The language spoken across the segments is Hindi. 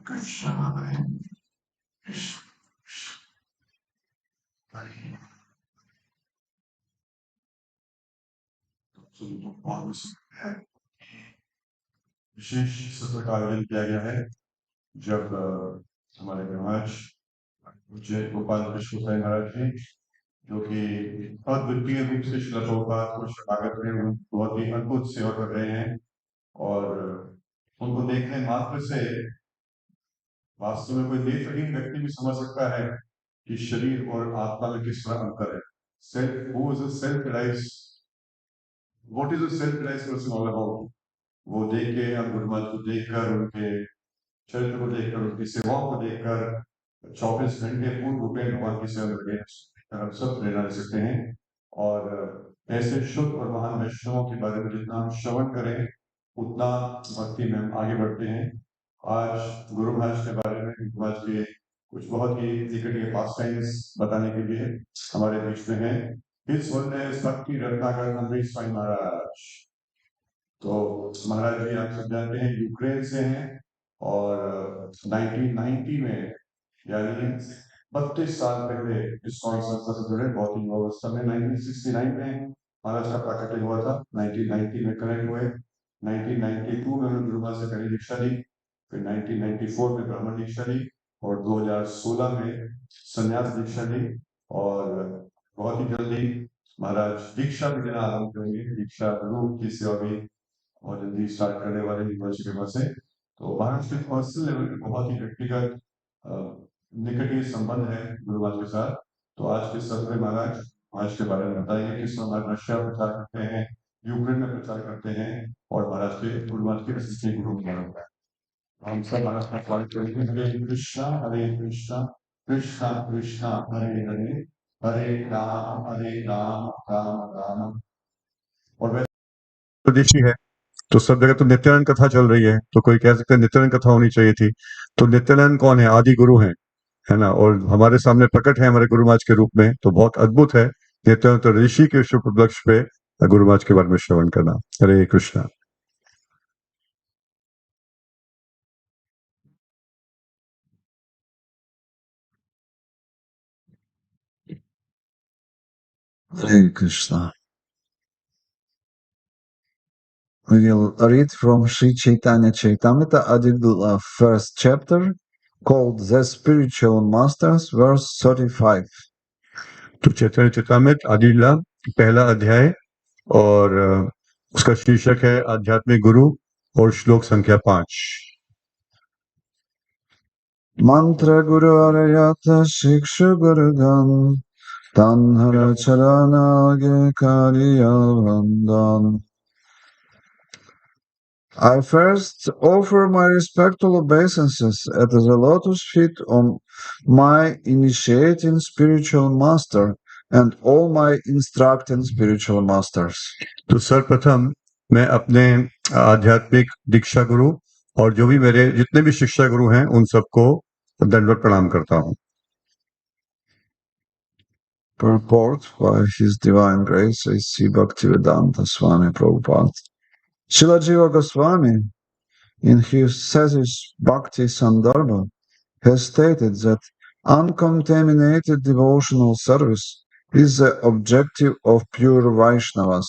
Krishna, Hare Krishna, Hare है विशेष सत्र का आयोजन किया गया है जब हमारे महाराज पूज्य गोपाल कृष्ण महाराज जी जो कि अद्वितीय रूप से श्रील प्रभुपाद को शरणागत में बहुत ही अद्भुत सेवा कर रहे हैं और उनको देखने मात्र से वास्तव में कोई नेत्रहीन व्यक्ति भी समझ सकता है कि शरीर और आत्मा में किस तरह अंतर है। Self who is a self realise what is a self realise person all about. वो देख के हम गुरु महाराज को देखकर उनके चरित्र को देखकर उनकी सेवाओं को देखकर 24 घंटे पूर्ण रूपेण भगवान की सेवा में हम सब प्रेरणा ले सकते हैं और ऐसे शुद्ध और महान वैष्णवों के बारे में जितना हम श्रवण करें उतना भक्ति में हम आगे बढ़ते हैं। आज गुरु महाराज के बारे में गुरु महाराज के कुछ बहुत ही निकट के पास टाइम्स बताने के लिए हमारे बीच में है हिज होलीनेस भक्ति रत्नाकर अम्बरीश स्वामी महाराज। तो महाराज जी आप सब जानते हैं यूक्रेन से हैं और 1990 में यानी 32 साल पहले इस्कॉन संस्था से जुड़े बहुत ही अवस्था में 1969 में महाराज का प्राकट्य हुआ था। 1990 में कनेक्ट हुए, 1992 में उन्होंने गुरु महाराज से पहली दीक्षा ली, फिर 1994 में ब्राह्मण दीक्षा ली और 2016 में संन्यास दीक्षा ली और बहुत ही जल्दी महाराज दीक्षा भी देना आरंभ करेंगे। दीक्षा रूप की सेवा भी बहुत जल्दी स्टार्ट करने वाले यूनिवर्सिटी के पास से। तो महाराज के पर्सनल लेवल पे बहुत ही व्यक्तिगत निकटतम संबंध है गुरु महाराज के साथ। तो आज के सत्र में महाराज आज के बारे में बताएंगे किस समय रशिया प्रचार करते हैं, यूक्रेन में प्रचार करते हैं और महाराज के गुरु महाराज के प्रसिद्ध गुरु महाराज का हम सब महाराज का स्वागत करेंगे। हरे कृष्णा कृष्णा कृष्णा हरे हरे हरे राम राम राम। और वैसे प्रदेशी है तो सब जगह तो नित्यानंद कथा चल रही है तो कोई कह सकता है नित्यानंद कथा होनी चाहिए थी। तो नित्यानंद कौन है? आदि गुरु हैं, है ना, और हमारे सामने प्रकट है हमारे गुरु महाराज के रूप में। तो बहुत अद्भुत है नित्यानंद तो ऋषि के शुभ उपलक्ष्य पे गुरु महाराज के बारे में श्रवण करना। हरे Krishna. Hare Krishna. We will read from Sri Chaitanya Charitamrita, Adilula, first chapter, called The Spiritual Masters, verse 35. तो चैतन्य चरितामृत आदिला पहला अध्याय और उसका शीर्षक है आध्यात्मिक गुरु और श्लोक संख्या 5। Mantra Guru Arayata Shiksha Gurugan Tanhara Charana Kariya Vandan. I first offer my respectful obeisances at the lotus feet of my initiating spiritual master and all my instructing spiritual masters. तो सर्वप्रथम मैं अपने आध्यात्मिक दीक्षा गुरु और जो भी मेरे जितने भी शिक्षा गुरु हैं उन सबको दंडवत प्रणाम करता हूँ। Purport by His Divine Grace A.C. Bhaktivedanta Swami Prabhupada. Srila Jiva Goswami, in his thesis Bhakti Sandarbha, has stated that uncontaminated devotional service is the objective of pure Vaishnavas,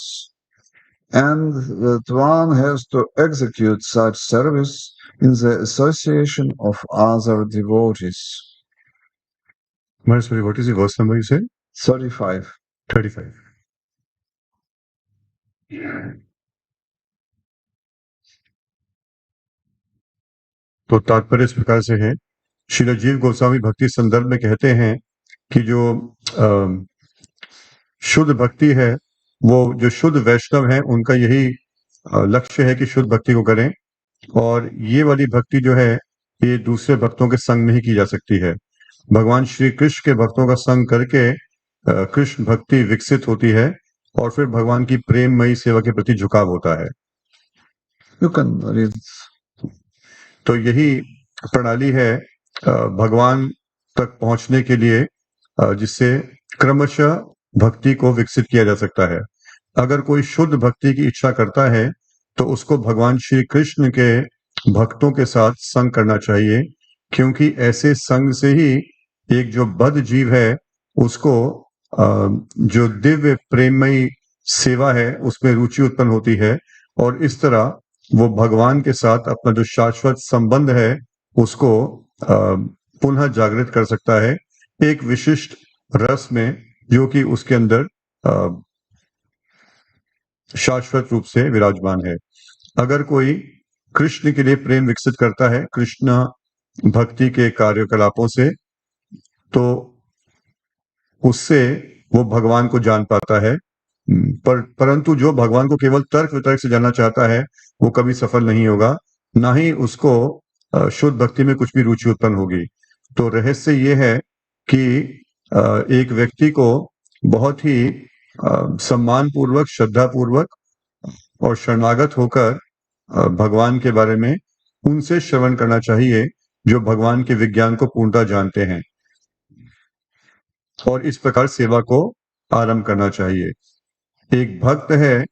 and that one has to execute such service in the association of other devotees. Sorry, what is the verse number you said? 35. 35. तो तात्पर्य इस प्रकार से है, श्रील जीव गोस्वामी भक्ति संदर्भ में कहते हैं कि जो शुद्ध भक्ति है वो जो शुद्ध वैष्णव है उनका यही लक्ष्य है कि शुद्ध भक्ति को करें और ये वाली भक्ति जो है ये दूसरे भक्तों के संग में ही की जा सकती है। भगवान श्री कृष्ण के भक्तों का संग करके कृष्ण भक्ति विकसित होती है और फिर भगवान की प्रेममयी सेवा के प्रति झुकाव होता है। You can read. तो यही प्रणाली है भगवान तक पहुंचने के लिए जिससे क्रमशः भक्ति को विकसित किया जा सकता है। अगर कोई शुद्ध भक्ति की इच्छा करता है तो उसको भगवान श्री कृष्ण के भक्तों के साथ संग करना चाहिए क्योंकि ऐसे संग से ही एक जो बद्ध जीव है उसको जो दिव्य प्रेममयी सेवा है उसमें रुचि उत्पन्न होती है, और इस तरह वो भगवान के साथ अपना जो शाश्वत संबंध है उसको पुनः जागृत कर सकता है एक विशिष्ट रस में जो कि उसके अंदर शाश्वत रूप से विराजमान है। अगर कोई कृष्ण के लिए प्रेम विकसित करता है कृष्ण भक्ति के कार्यकलापों से, तो उससे वो भगवान को जान पाता है। परंतु जो भगवान को केवल तर्क वितर्क से जानना चाहता है वो कभी सफल नहीं होगा, ना ही उसको शुद्ध भक्ति में कुछ भी रुचि उत्पन्न होगी। तो रहस्य ये है कि एक व्यक्ति को बहुत ही सम्मान पूर्वक, श्रद्धा पूर्वक और शरणागत होकर भगवान के बारे में उनसे श्रवण करना चाहिए जो भगवान के विज्ञान को पूर्णतः जानते हैं, और इस प्रकार सेवा को आरंभ करना चाहिए। एक भक्त है,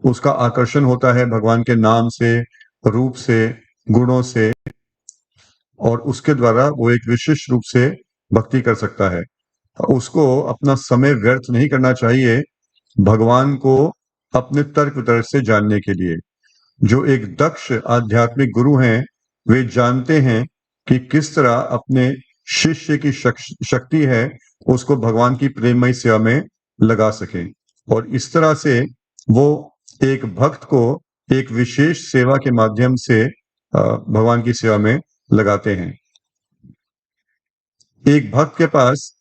उसका आकर्षण होता है भगवान के नाम से, रूप से, गुणों से, और उसके द्वारा वो एक विशिष्ट रूप से भक्ति कर सकता है। उसको अपना समय व्यर्थ नहीं करना चाहिए भगवान को अपने तर्क वितर्क से जानने के लिए। जो एक दक्ष आध्यात्मिक गुरु हैं वे जानते हैं कि किस तरह अपने शिष्य की शक्ति है उसको भगवान की प्रेममयी सेवा में लगा सकें, और इस तरह से वो एक भक्त को एक विशेष सेवा के माध्यम से भगवान की सेवा में लगाते हैं। एक भक्त के पास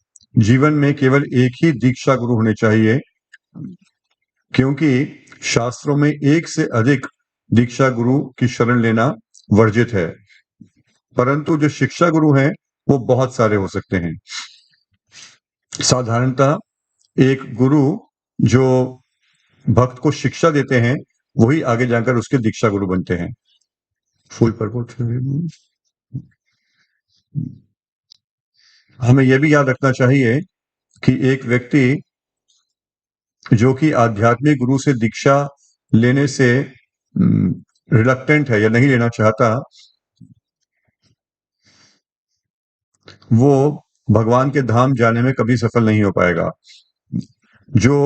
जीवन में केवल एक ही दीक्षा गुरु होने चाहिए, क्योंकि शास्त्रों में एक से अधिक दीक्षा गुरु की शरण लेना वर्जित है, परंतु जो शिक्षा गुरु हैं वो बहुत सारे हो सकते हैं। साधारणतः एक गुरु जो भक्त को शिक्षा देते हैं वही आगे जाकर उसके दीक्षा गुरु बनते हैं। Full purport. हमें यह भी याद रखना चाहिए कि एक व्यक्ति जो कि आध्यात्मिक गुरु से दीक्षा लेने से रिलक्टेंट है या नहीं लेना चाहता, वो भगवान के धाम जाने में कभी सफल नहीं हो पाएगा। जो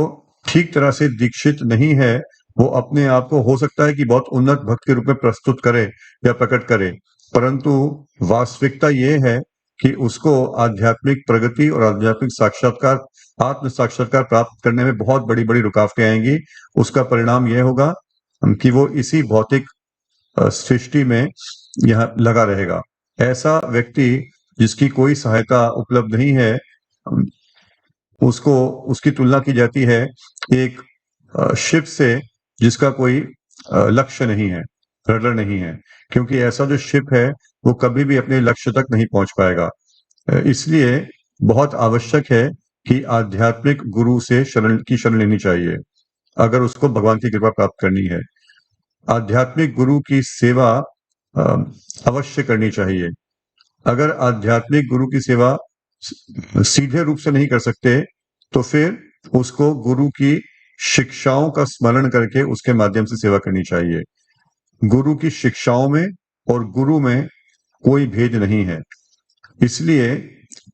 ठीक तरह से दीक्षित नहीं है वो अपने आप को हो सकता है कि बहुत उन्नत भक्त के रूप में प्रस्तुत करे या प्रकट करे, परंतु वास्तविकता ये है कि उसको आध्यात्मिक प्रगति और आध्यात्मिक साक्षात्कार, आत्म साक्षात्कार प्राप्त करने में बहुत बड़ी बड़ी रुकावटें आएंगी। उसका परिणाम यह होगा कि वो इसी भौतिक सृष्टि में यहाँ लगा रहेगा। ऐसा व्यक्ति जिसकी कोई सहायता उपलब्ध नहीं है, उसको उसकी तुलना की जाती है एक शिप से जिसका कोई लक्ष्य नहीं है, रडर नहीं है, क्योंकि ऐसा जो शिप है वो कभी भी अपने लक्ष्य तक नहीं पहुंच पाएगा। इसलिए बहुत आवश्यक है कि आध्यात्मिक गुरु से शरण लेनी चाहिए अगर उसको भगवान की कृपा प्राप्त करनी है। आध्यात्मिक गुरु की सेवा अवश्य करनी चाहिए। अगर आध्यात्मिक गुरु की सेवा सीधे रूप से नहीं कर सकते तो फिर उसको गुरु की शिक्षाओं का स्मरण करके उसके माध्यम से सेवा करनी चाहिए। गुरु की शिक्षाओं में और गुरु में कोई भेद नहीं है, इसलिए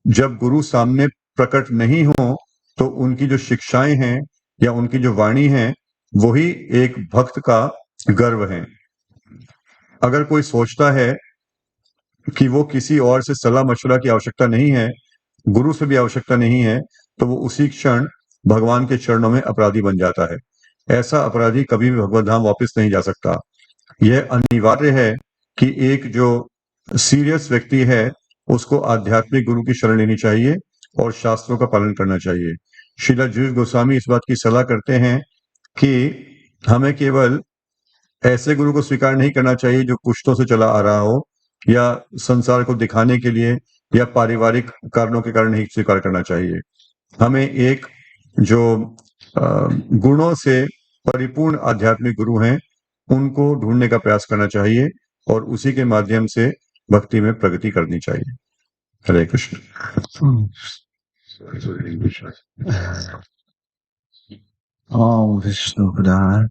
जब गुरु सामने प्रकट नहीं हो तो उनकी जो शिक्षाएं हैं या उनकी जो वाणी है वही एक भक्त का गर्व है। अगर कोई सोचता है कि वो किसी और से सलाह मशवरा की आवश्यकता नहीं है, गुरु से भी आवश्यकता नहीं है, तो वो उसी क्षण भगवान के चरणों में अपराधी बन जाता है। ऐसा अपराधी कभी भी भगवत धाम वापस नहीं जा सकता। यह अनिवार्य है कि एक जो सीरियस व्यक्ति है उसको आध्यात्मिक गुरु की शरण लेनी चाहिए और शास्त्रों का पालन करना चाहिए। श्रील जीव गोस्वामी इस बात की सलाह करते हैं कि हमें केवल ऐसे गुरु को स्वीकार नहीं करना चाहिए जो पुश्तों से चला आ रहा हो या संसार को दिखाने के लिए या पारिवारिक कारणों के कारण नहीं स्वीकार करना चाहिए। हमें एक जो गुणों से परिपूर्ण आध्यात्मिक गुरु हैं उनको ढूंढने का प्रयास करना चाहिए और उसी के माध्यम से भक्ति में प्रगति करनी चाहिए। हरे Krishna. Om Vishnu Padaya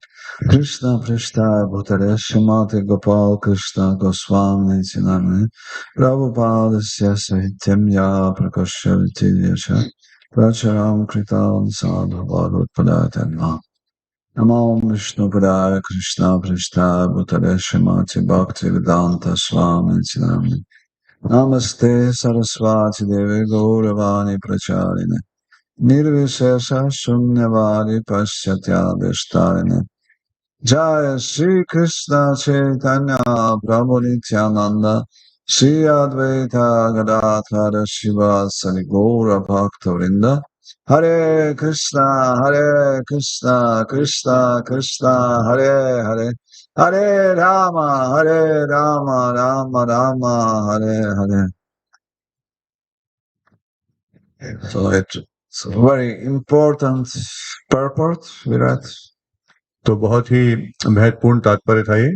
Krishna Prishta Bhutare Shrimati Gopal Krishna Goswami Tinami Prabhupada Sahityamya Prakasya Vitilyacha Pracharam Kritam Sadhu Bhagavad Padaya Namo Vishnu Padaya Krishna Prishta Bhutare Shrimati Bhakti Vedanta Swami Tinami Namaste Saraswati Devi Gauravani Pracharine Nirvishesha Shunyavadi Paschatya Vishtarine Jaya Shri Krishna Chaitanya Prabhu Nityananda Shri Advaita Gadadhara Shiva Sari Gaura Bhakta Hare Krishna Hare Krishna Krishna Krishna Hare Hare Hare Rama Rama Rama Hare Hare. So it's a very important purport we read. तो बहुत ही महत्वपूर्ण तात्पर्य था ये.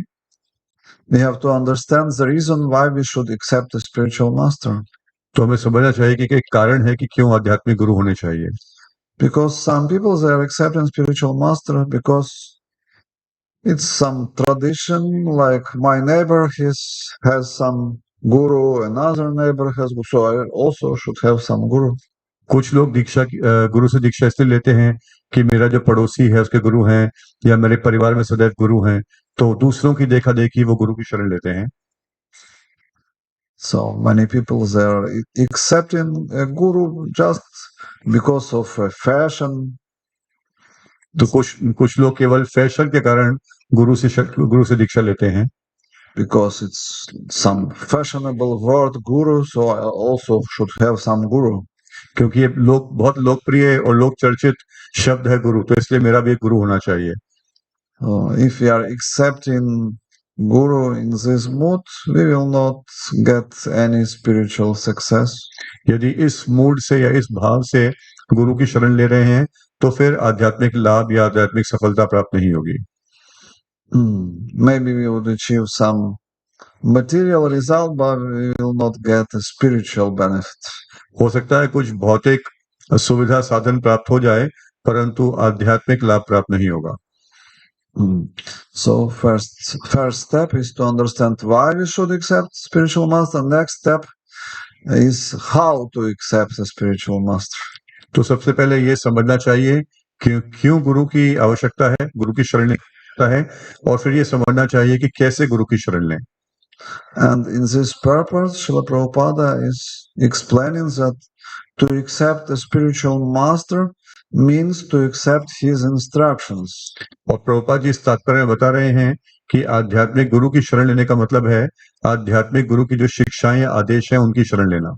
We have to understand the reason why we should accept a spiritual master. तो हमें समझना चाहिए कि एक कारण है कि क्यों आध्यात्मिक गुरु होने चाहिए. Because some people they are accepting spiritual master because it's some tradition, like my neighbor has some guru, another neighbor has guru, so I also should have some guru. कुछ लोग गुरु से दीक्षा इसलिए लेते हैं कि मेरा जो पड़ोसी है उसके गुरु हैं या मेरे परिवार में सदैव गुरु हैं, तो दूसरों की देखा देखी वो गुरु की शरण लेते हैं. So many people they are accepting a guru just because of a fashion. तो कुछ लोग केवल फैशन के कारण गुरु से दीक्षा लेते हैं. Because it's some fashionable word guru, so I also should have some guru. क्योंकि ये बहुत लोकप्रिय और लोक चर्चित शब्द है गुरु, तो इसलिए मेरा भी एक गुरु होना चाहिए. If we are accepting guru in this mood, we will not get any spiritual success. यदि इस मूड से या इस भाव से गुरु की शरण ले रहे हैं, तो फिर आध्यात्मिक लाभ या आध्यात्मिक सफलता प्राप्त नहीं होगी. Maybe we would achieve some material result, but we will not get a spiritual benefit. हो सकता है कुछ भौतिक सुविधा साधन प्राप्त हो जाए, परंतु आध्यात्मिक लाभ प्राप्त नहीं होगा. So first step is to understand why we should accept spiritual master. Next step is how to accept the spiritual master. तो सबसे पहले ये समझना चाहिए कि क्यों गुरु की आवश्यकता है, गुरु की शरण लेता है, और फिर ये समझना चाहिए कि कैसे गुरु की शरण लें. And in this purpose, Srila Prabhupada is explaining that to accept a spiritual master means to accept his instructions. और प्रभुपाद जी इस तात्पर्य में बता रहे हैं कि आध्यात्मिक गुरु की शरण लेने का मतलब है आध्यात्मिक गुरु की जो शिक्षाएं या आदेश हैं उनकी शरण लेना.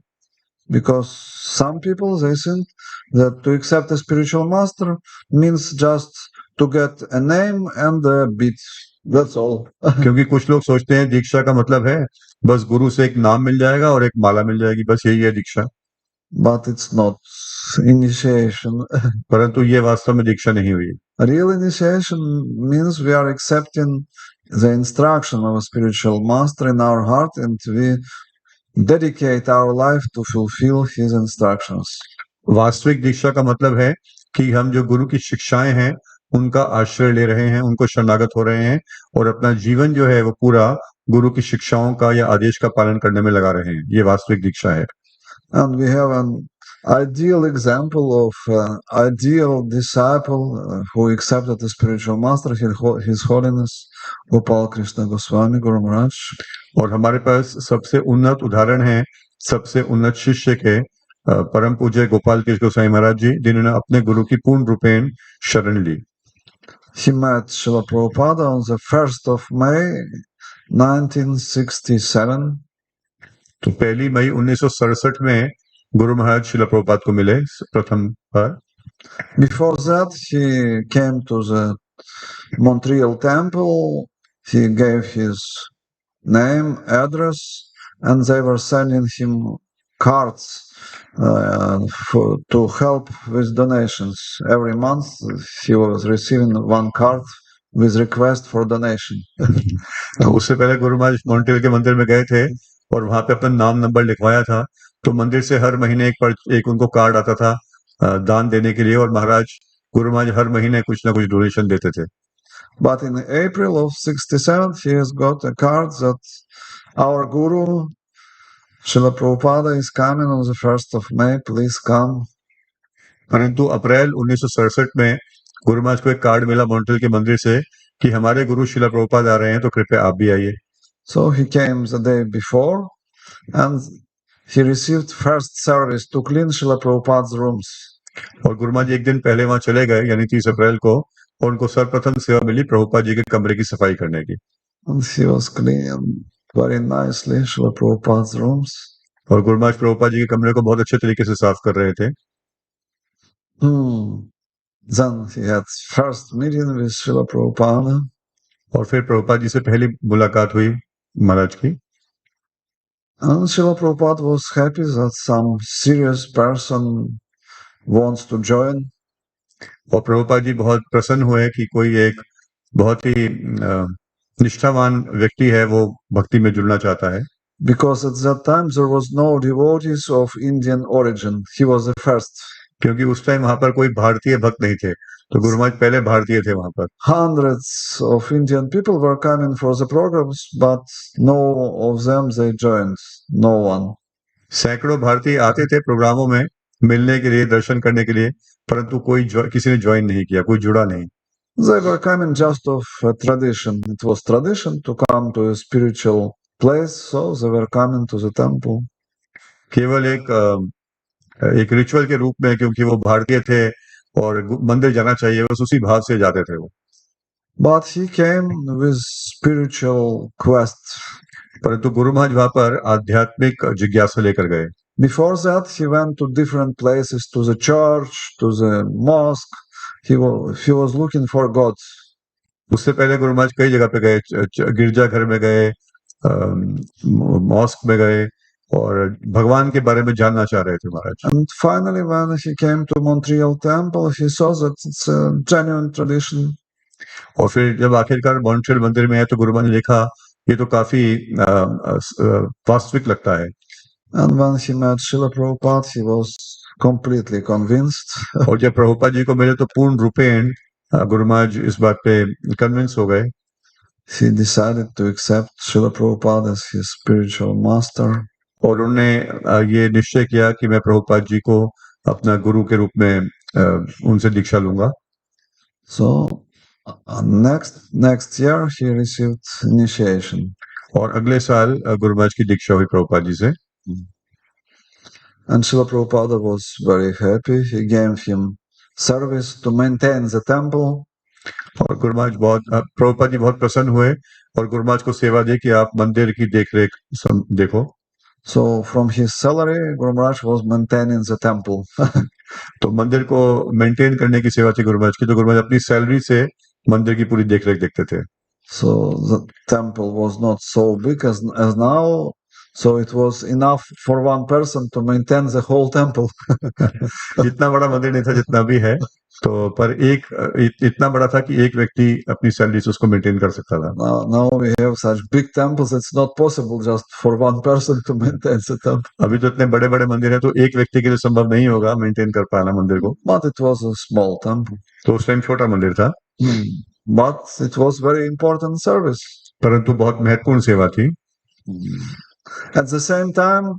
Because some people they think that to accept a spiritual master means just to get a name and a beat. That's all. क्योंकि कुछ लोग सोचते हैं दीक्षा का मतलब है बस गुरु से एक नाम मिल जाएगा और एक माला मिल जाएगी, बस यही है दीक्षा. But it's not initiation. परंतु ये वास्तव में दीक्षा नहीं हुई. Real initiation means we are accepting the instruction of a spiritual master in our heart and we dedicate our life to fulfill his instructions. वास्तविक दीक्षा का मतलब है कि हम जो गुरु की शिक्षाएं हैं उनका आश्रय ले रहे हैं, उनको शरणागत हो रहे हैं और अपना जीवन जो है वो पूरा गुरु की शिक्षाओं का या आदेश का पालन करने में लगा रहे हैं. ये वास्तविक दीक्षा है. And we have an ideal example of an ideal disciple who accepted the spiritual master, His Holiness Gopal Krishna Goswami, Guru Maharaj. और हमारे पास सबसे उन्नत उदाहरण है सबसे उन्नत शिष्य के परम पूज्य गोपाल कृष्ण गोस्वामी महाराज जी, जिन्होंने अपने गुरु की पूर्ण रूपेण शरण ली. He met Srila Prabhupada on the 1st of May 1967. तो 1 मई 1967 में गुरु महाराज शिला प्रभुपाद को मिले प्रथम बार. Before that, he came to the Montreal temple. He gave his name, address, and they were sending him cards to help with donations. Every month, he was receiving one card with request for donation. उससे पहले गुरु महाराज मॉन्ट्रियल के मंदिर में गए थे और वहां पे अपना नाम नंबर लिखवाया था, तो मंदिर से हर महीने एक उनको कार्ड आता था दान देने के लिए, और महाराज गुरु महाराज हर महीने कुछ ना कुछ डोनेशन देते थे। But in April of 67, he has got a card that our Guru, Srila Prabhupada, is coming on the 1st of May, please come. परंतु अप्रैल 1967 में गुरु महाराज को एक कार्ड मिला मॉन्ट्रियल के मंदिर से कि हमारे गुरु शिला प्रभुपाद आ रहे हैं, तो कृपया आप भी आइए। So he came the day before and he received first service to clean Srila Prabhupada's rooms. और गुरु महाराज एक दिन पहले वहां चले गए, यानी 30 अप्रैल को, और उनको सर्वप्रथम सेवा मिली प्रभुपाद जी के कमरे की सफाई करने की। And he was cleaning very nicely Srila Prabhupada's rooms. और गुरु महाराज प्रभुपाद जी के कमरे को बहुत अच्छे तरीके से साफ कर रहे थे। Then he had first meeting with Srila Prabhupada. और फिर प्रभुपाद जी से पहली मुलाकात हुई महाराज की। And Srila Prabhupada was happy that some serious person wants to join. और प्रभुपाद जी बहुत प्रसन्न हुए कि कोई एक बहुत ही निष्ठावान व्यक्ति है, वो भक्ति में जुड़ना चाहता है। Because at that time there was no devotees of Indian origin. He was the first. क्योंकि उस टाइम वहां पर कोई भारतीय भक्त नहीं थे, तो गुरु महाराज पहले भारतीय थे वहां पर। Hundreds of Indian people were coming for the programs, but no of them they joined. No one. सैकड़ों भारतीय आते थे प्रोग्रामों में मिलने के लिए, दर्शन करने के लिए, परंतु किसी ने ज्वाइन नहीं किया, कोई जुड़ा नहीं। They were coming just of tradition. It was tradition to come to a spiritual place, so they were coming to the temple. केवल एक रिचुअल के रूप में, क्योंकि वो भारतीय थे और मंदिर जाना चाहिए, बस उसी भाव से जाते थे वो। But he came with spiritual quest. परंतु गुरु महाराज वहां पर आध्यात्मिक जिज्ञासा लेकर गए। Before that, he went to different places, to the church, to the mosque. He was looking for God. उससे पहले गुरु महाराज कई जगह पे गए, गिरजा घर में गए, मॉस्क में गए, और भगवान के बारे में जानना चाह रहे थे महाराज। And finally, when he came to Montreal temple, he saw that it's a genuine tradition. और फिर जब आखिरकार मॉन्ट्रियल मंदिर में है, तो गुरु महाराज ने देखा ये तो काफी वास्तविक लगता है। And when he met Srila Prabhupada, he was completely convinced. और जब प्रभुपाद जी को मिले तो पूर्ण रूपेण गुरु महाराज इस बात पे कन्विंस हो गए। He decided to accept Srila Prabhupada as his spiritual master. और उन्होंने ये निश्चय किया कि मैं प्रभुपाद जी को अपना गुरु के रूप में उनसे दीक्षा लूंगा। So next year he received initiation. और अगले साल गुरु महाराज की दीक्षा हुई प्रभुपाद जी से। And Srila Prabhupada was very happy. He gave him service to maintain the temple. और गुरु महाराज प्रभुपाद जी बहुत प्रसन्न हुए और गुरु महाराज को सेवा दी कि आप मंदिर की देखरेख देखो। So from his salary, Guru Maharaj was maintaining the temple. तो मंदिर को मेंटेन करने की सेवा थी गुरु महाराज की, तो गुरु महाराज अपनी सैलरी से मंदिर की पूरी देखरेख देखते थे। So the temple was not so big as now, so it was enough for one person to maintain the whole temple. इतना बड़ा मंदिर नहीं था जितना भी है, तो पर इतना बड़ा था कि एक व्यक्ति अपनी सैलरी से उसको मेंटेन कर सकता था। Now we have such big temples, it's not possible just for one person to maintain the temple. अभी तो इतने बड़े बड़े मंदिर हैं, तो एक व्यक्ति के लिए संभव नहीं होगा मेंटेन कर पाना मंदिर को। But it was a small temple. तो उस टाइम छोटा मंदिर था। But it was very important service. परंतु बहुत महत्वपूर्ण सेवा थी। At the same time,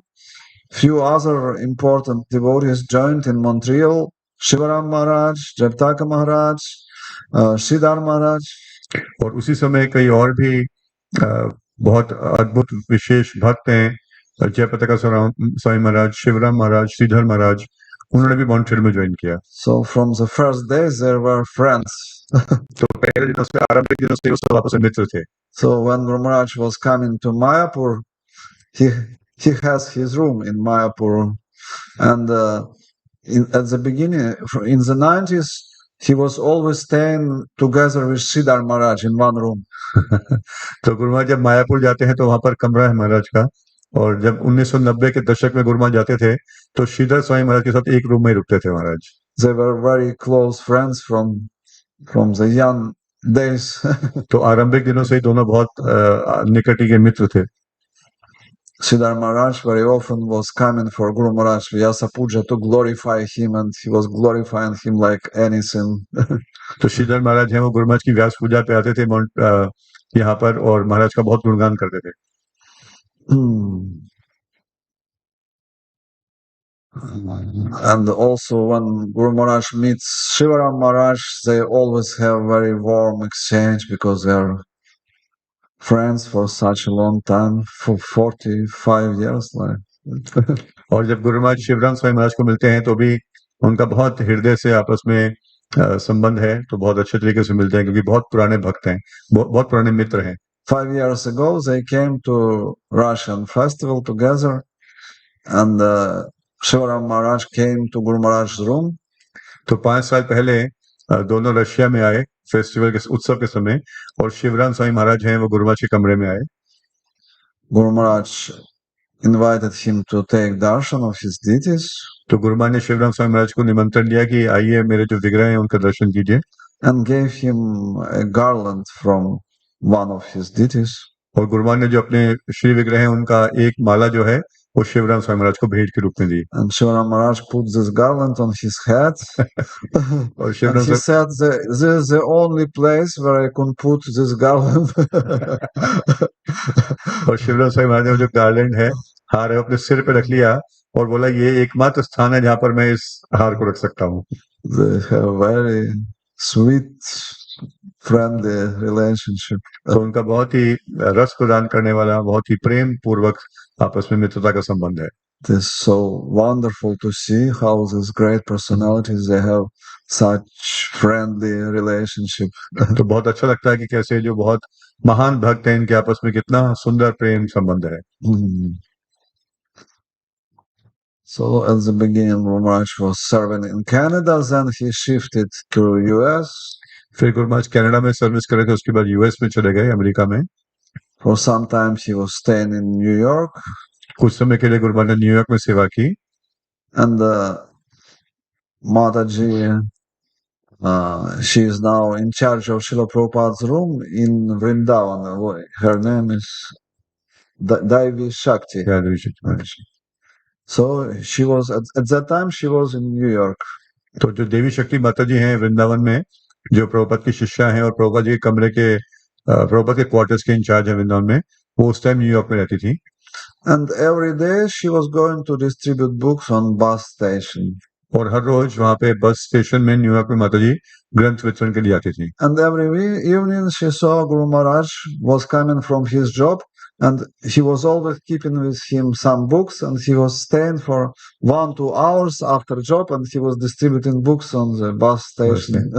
few other important devotees joined in Montreal. Shivaram Maharaj, Jayapataka Maharaj, Sridhar Maharaj. और उसी समय कई और भी बहुत अद्भुत विशेष भक्त हैं, जयपताका स्वामी महाराज, शिवराम महाराज, श्रीधर महाराज, उन्होंने भी मॉन्ट्रियल में ज्वाइन किया। So from the first days there were friends. तो पहले दिनों से, आरंभिक दिनों से सब आपस में मित्र थे। So when Guru Maharaj was coming to Mayapur, he has his room in Mayapur, and at the beginning, in the 90s, he was always staying together with Sridhar Maharaj in one room. तो गुरु महाराज जब मायापुर जाते हैं तो वहां पर कमरा है महाराज का, और जब 1990 के दशक में गुरु महाराज जाते थे तो श्रीधर स्वामी महाराज के साथ एक रूम में ही रुकते थे महाराज। They were very close friends from the young days. तो आरंभिक दिनों से ही दोनों बहुत निकट के मित्र थे। Siddhar Maharaj very often was coming for Guru Maharaj Vyasa Puja to glorify him, and he was glorifying him like anything. तो श्रीधर महाराज हैं वो गुरु महाराज की व्यास पूजा पे आते थे यहाँ पर, और महाराज का बहुत गुणगान करते थे। And also when Guru Maharaj meets Shivaram Maharaj, they always have very warm exchange because they are friends for such a long time, for 45 years. और जब गुरु महाराज शिवराम स्वामी महाराज को मिलते हैं तो भी उनका बहुत हृदय से आपस में संबंध है, तो बहुत अच्छे तरीके से मिलते हैं क्योंकि बहुत पुराने भक्त हैं, बहुत पुराने मित्र हैं। 5 years ago they came to Russian festival together, and Shivaram Maharaj came to Guru Maharaj's room. तो 5 साल पहले दोनों रशिया में आए फेस्टिवल के उत्सव के समय, और शिवराम स्वामी महाराज हैं वो गुरु महाराज के कमरे में आए। Guru Maharaj invited him to take darshan of his deities. तो गुरु महाराज ने शिवराम स्वामी महाराज को निमंत्रण दिया कि आइए मेरे जो विग्रह हैं उनका दर्शन कीजिए, and gave him a garland from one of his deities. और गुरु महाराज ने जो अपने श्री विग्रह हैं उनका एक माला जो है वो शिवराम स्वामी महाराज को भेंट के रूप में दी। And Shivaram Maharaj put this garland on his head. और And he said, this is the only place where I can put this garland. और शिवराम स्वामी महाराज ने जो गार्लैंड है, हार है, अपने सिर पे रख लिया और बोला ये एकमात्र स्थान है जहाँ पर मैं इस हार को रख सकता हूँ। They have very sweet, friendly relationship. तो उनका बहुत ही रस प्रदान करने वाला, बहुत ही प्रेम पूर्वक आपस में मित्रता का संबंध है। It is so wonderful to see how these great personalities, they have such friendly relationship. तो बहुत अच्छा लगता है कि कैसे जो बहुत महान भक्त हैं इनके आपस में कितना सुंदर प्रेम संबंध है। So at the beginning, Maharaj was serving in Canada, then he shifted to US. फिर गुरु महाराज कनाडा में सर्विस कर रहे थे, उसके बाद यूएस में चले गए, अमेरिका में। For some time he was staying in New York. कुछ समय के लिए गुरु महाराज ने न्यूयॉर्क में सेवा की। And Mataji, she is now in charge of Srila Prabhupada's room in Vrindavan. Her name is Daivi Shakti. So she was at that time she was in New York. तो जो देवी शक्ति माता जी हैं वृंदावन में, जो प्रभुपाद की शिष्या हैं और प्रभुपाद जी के कमरे के प्रभुपाद के क्वार्टर्स के इंचार्ज हैं वृंदावन में, वो उस टाइम न्यूयॉर्क में रहती थी। And every day she was going to distribute books on bus station. और हर रोज वहां पे बस स्टेशन में न्यूयॉर्क में माता जी ग्रंथ वितरण के लिए आती थी। And every evening she saw Guru Maharaj was coming from his job, and he was always keeping with him some books, and he was staying for 1-2 hours after job, and he was distributing books on the bus station.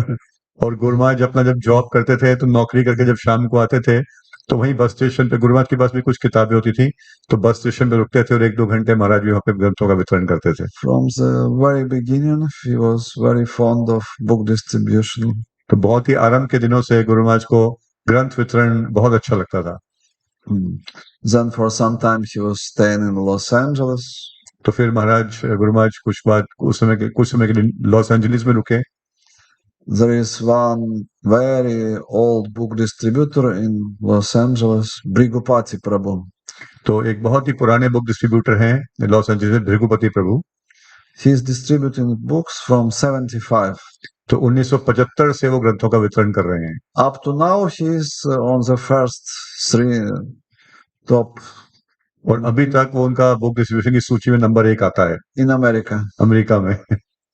और गुरु महाराज अपना जब जॉब करते थे तो नौकरी करके जब शाम को आते थे तो वहीं बस स्टेशन पे गुरु महाराज के पास भी कुछ किताबें होती थी, तो बस स्टेशन पे रुकते थे और 1-2 घंटे महाराज भी वहाँ पे ग्रंथों का वितरण करते थे। From the very beginning, he was very fond of book distribution. तो बहुत ही आरंभ के दिनों से गुरु महाराज को ग्रंथ वितरण बहुत अच्छा लगता था। Then for some time he was staying in Los Angeles. तो फिर गुरु महाराज कुछ समय के लिए लॉस एंजलिस में रुके। There is one very old book distributor in Los Angeles, Bhrigupati Prabhu. तो एक बहुत ही पुराने बुक डिस्ट्रीब्यूटर हैं लॉस एंजलिस में, भृगुपति प्रभु। He is distributing books from 75. तो 1975 से वो ग्रंथों का वितरण कर रहे हैं। Up to now he is on the first 3 top. और अभी तक वो उनका बुक डिस्ट्रीब्यूशन की सूची में नंबर 1 आता है in America. अमेरिका में।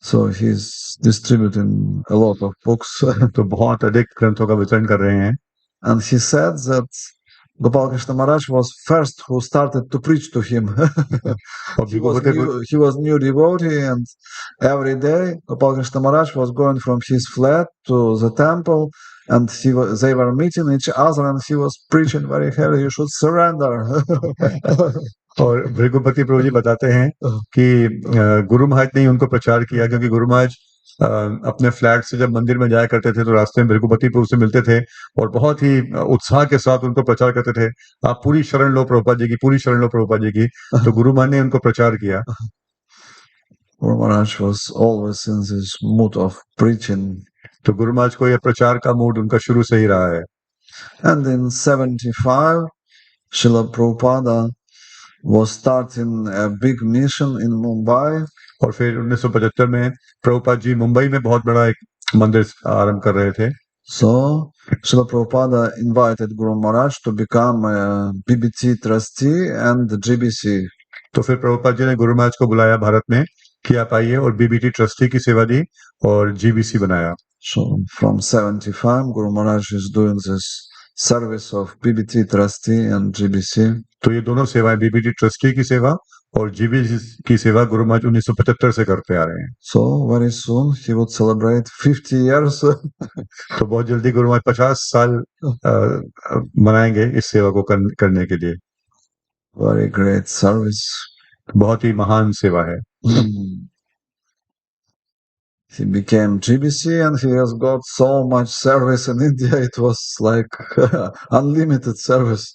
So he's distributing a lot of books. तो बहुत अधिक ग्रंथों का वितरण कर रहे हैं। And he said that Gopal Krishna Maharaj was first who started to preach to him. He was new devotee, and every day Gopal Krishna Maharaj was going from his flat to the temple, and they were meeting each other, and he was preaching very heavily, you should surrender. और भृगुपति प्रभु जी बताते हैं कि गुरु महाराज ने उनको प्रचार किया, क्योंकि गुरु महाराज अपने फ्लैट से जब मंदिर में जाया करते थे तो रास्ते में भृगुपति प्रभु से मिलते थे और बहुत ही उत्साह के साथ उनको प्रचार करते थे, आप पूरी शरण लो प्रभुपाद जी की, पूरी शरण लो प्रभुपाद जी की। तो गुरु महाराज ने उनको प्रचार किया। Guru Maharaj was always in this mood of preaching. तो गुरु महाराज को यह प्रचार का मूड उनका शुरू से ही रहा है। And in 75, Srila Prabhupada was starting a big mission in Mumbai. और फिर 1975 में प्रभुपाद जी मुंबई में बहुत बड़ा एक मंदिर आरंभ कर रहे थे। So, Srila Prabhupada invited Guru Maharaj to become a BBT trustee and GBC. तो फिर प्रभुपाद जी ने गुरु महाराज को बुलाया भारत में कि आप आइए, और बीबीटी ट्रस्टी की सेवा दी और जीबीसी बनाया। So, from 75, Guru Maharaj is doing this service of BBT trustee and GBC. तो ये दोनों सेवाएं, बीबीटी ट्रस्टी की सेवा और जीबीसी की सेवा, गुरु महाराज 1975 से करते आ रहे हैं। So, very soon he would celebrate 50 years. तो बहुत जल्दी गुरु महाराज 50 साल मनाएंगे इस सेवा को करने के लिए। Very great service. बहुत ही महान सेवा है। He became GBC and he has got so much service in India. It was like unlimited service.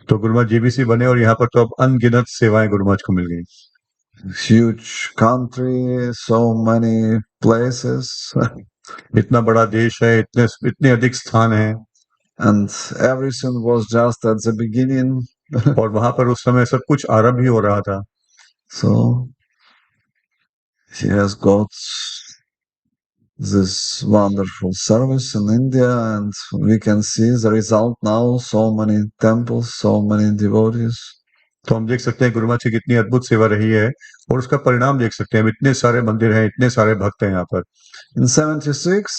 तो गुरु महाराज जीबीसी बने और यहाँ पर तो अब अनगिनत सेवाएं गुरु महाराज को मिल गई। Huge country, so many places. इतना बड़ा देश है, इतने अधिक स्थान हैं। And everything was just at the beginning. और वहां पर उस समय सब कुछ आरंभ ही हो रहा था। So he has got this wonderful service in India, and we can see the result now. So many temples, so many devotees. तो हम देख सकते हैं गुरु महाराज की कितनी अद्भुत सेवा रही है, और उसका परिणाम देख सकते हैं। इतने सारे मंदिर हैं, इतने सारे भक्त हैं यहाँ पर। In 76,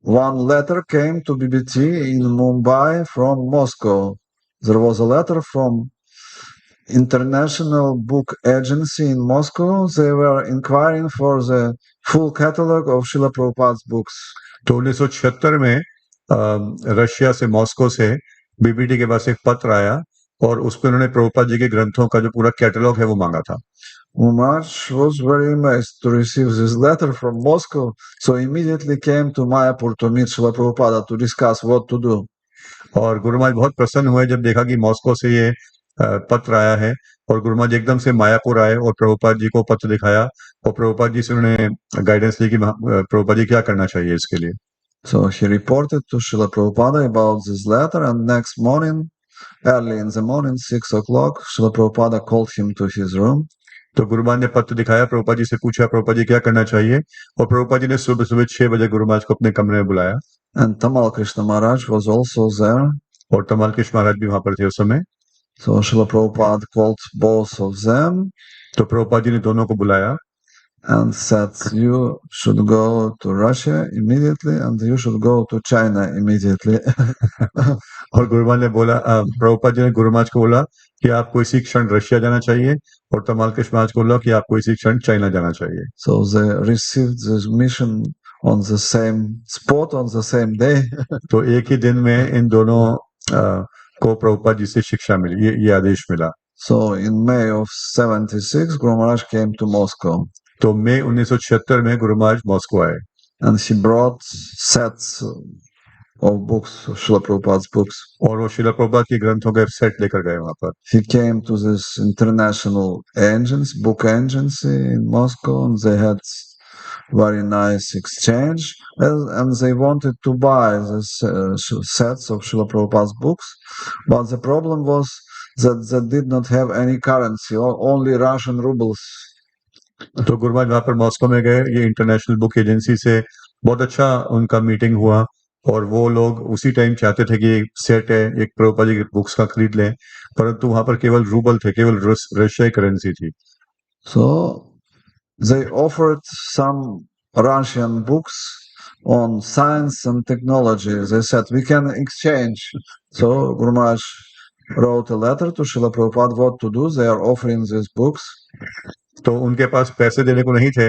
one letter came to BBT in Mumbai from Moscow. There was a letter from International Book Agency in Moscow. They were inquiring for the full catalog of Srila Prabhupada's books. तो 1976 में रशिया से, मॉस्को से बीबीटी के पास एक पत्र आया, और उसमें उन्होंने प्रभुपाद जी के ग्रंथों का जो पूरा कैटलॉग है वो मांगा था। Maharaj was very amazed to receive this letter from Moscow, so immediately came to Mayapur to meet Srila Prabhupada to discuss what to do. और गुरु महाराज बहुत प्रसन्न हुए जब देखा कि मॉस्को से ये पत्र आया है, और गुरु महाराज एकदम से मायापुर आए और प्रभुपाद जी को पत्र दिखाया, और प्रभुपाद जी से उन्होंने गाइडेंस ली कि प्रभुपाद जी क्या करना चाहिए इसके लिए। So he reported to Srila Prabhupada about this letter, and next morning, early in the morning, 6 o'clock, Srila Prabhupada called him to his room. तो गुरु महाराज ने पत्र दिखाया, प्रभुपाद जी से पूछा प्रभुपाद जी क्या करना चाहिए, और प्रभुपाद जी ने सुबह सुबह 6 बजे गुरु महाराज को अपने कमरे में बुलाया। And Tamal Krishna Maharaj was also there. और तमाल कृष्ण महाराज भी वहां पर थे उस समय। So Srila Prabhupada called both of them. तो प्रभुपाद जी ने दोनों को बुलाया and said, you should go to Russia immediately and you should go to China immediately. और गुरु महाराज ने बोला, प्रभुपाद जी ने गुरु महाराज को बोला कि आपको इसी क्षण रशिया जाना चाहिए, और तमाल कृष्ण महाराज को बोला कि आपको इसी क्षण चाइना जाना चाहिए। So they received this mission on the same spot, on the same day. तो एक ही दिन में इन दोनों को प्रभुपाद जी से शिक्षा मिली, ये आदेश मिला। So in May of 76, Guru Maharaj came to Moscow. तो मई 1976 में गुरु महाराज मॉस्को आए। And he brought sets of books, Srila Prabhupada's books. और वो श्रील प्रभुपाद के ग्रंथों का सेट लेकर गए वहां पर। He came to this international book agency in Moscow, and they had very nice exchange, and they wanted to buy the sets of Srila Prabhupada's books, but the problem was that they did not have any currency, only Russian rubles. तो गुरु महाराज वहां पर मॉस्को में गए, ये इंटरनेशनल बुक एजेंसी से बहुत अच्छा उनका मीटिंग हुआ, और वो लोग उसी टाइम चाहते थे कि एक सेट है, एक प्रभुपाद जी की बुक्स का खरीद लें, परंतु वहां पर केवल रूबल थे, केवल रशियाई करेंसी थी। So they offered some Russian books on science and technology. They said, we can exchange. So Guru Maharaj wrote a letter to Srila Prabhupada what to do. They are offering these books. तो उनके पास पैसे देने को नहीं थे,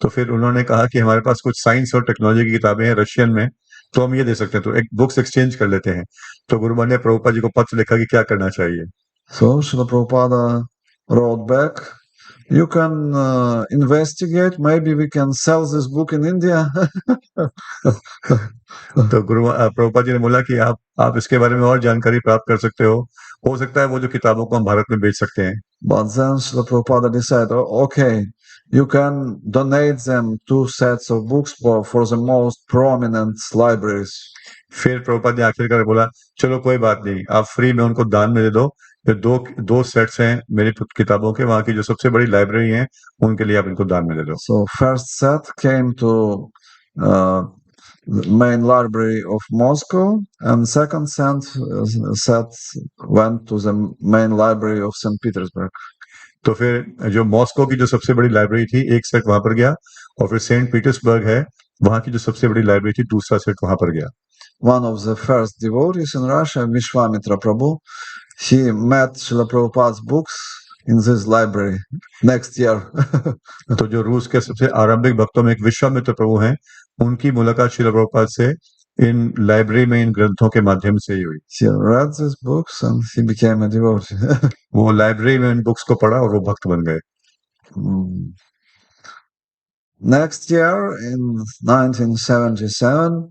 तो फिर उन्होंने कहा कि हमारे पास कुछ साइंस और टेक्नोलॉजी की किताबें हैं रशियन में, तो हम ये दे सकते हैं, तो एक बुक्स एक्सचेंज कर लेते हैं। तो गुरु महाराज ने प्रभुपाद जी को पत्र लिखा कि क्या करना चाहिए। So Srila Prabhupada wrote back, you can investigate, maybe we can sell this book in India. तो प्रभुपाद जी ने बोला कि आप इसके बारे में और जानकारी प्राप्त कर सकते हो सकता है वो जो किताबों को हम भारत में बेच सकते हैं। But then Srila Prabhupada decided, okay, you can donate them 2 sets of books for the most prominent libraries. फिर प्रभुपाद ने आखिरकार बोला, चलो कोई बात नहीं, आप फ्री में उनको दान में दे दो ये दो सेट्स हैं मेरी किताबों के, वहां की जो सबसे बड़ी लाइब्रेरी है उनके लिए आप इनको दान में दे दो। So first set came to the main library of Moscow, and second set went to the main library of St. Petersburg. तो फिर जो मॉस्को की जो सबसे बड़ी लाइब्रेरी थी एक सेट वहां पर गया, और फिर सेंट पीटर्सबर्ग है वहां की जो सबसे बड़ी लाइब्रेरी थी दूसरा सेट वहां पर गया। One of the first devotees in Russia, Vishwamitra Prabhu, he met Srila Prabhupada's books in this library next year. तो जो रूस के सबसे आरंभिक भक्तों में एक विश्वामित्र प्रभु हैं, उनकी मुलाकात श्रील प्रभुपाद से इन लाइब्रेरी में इन ग्रंथों के माध्यम से ही हुई। He read these books and he became a devotee. वो लाइब्रेरी में इन बुक्स को पढ़ा और वो भक्त बन गए। Next year, in 1977,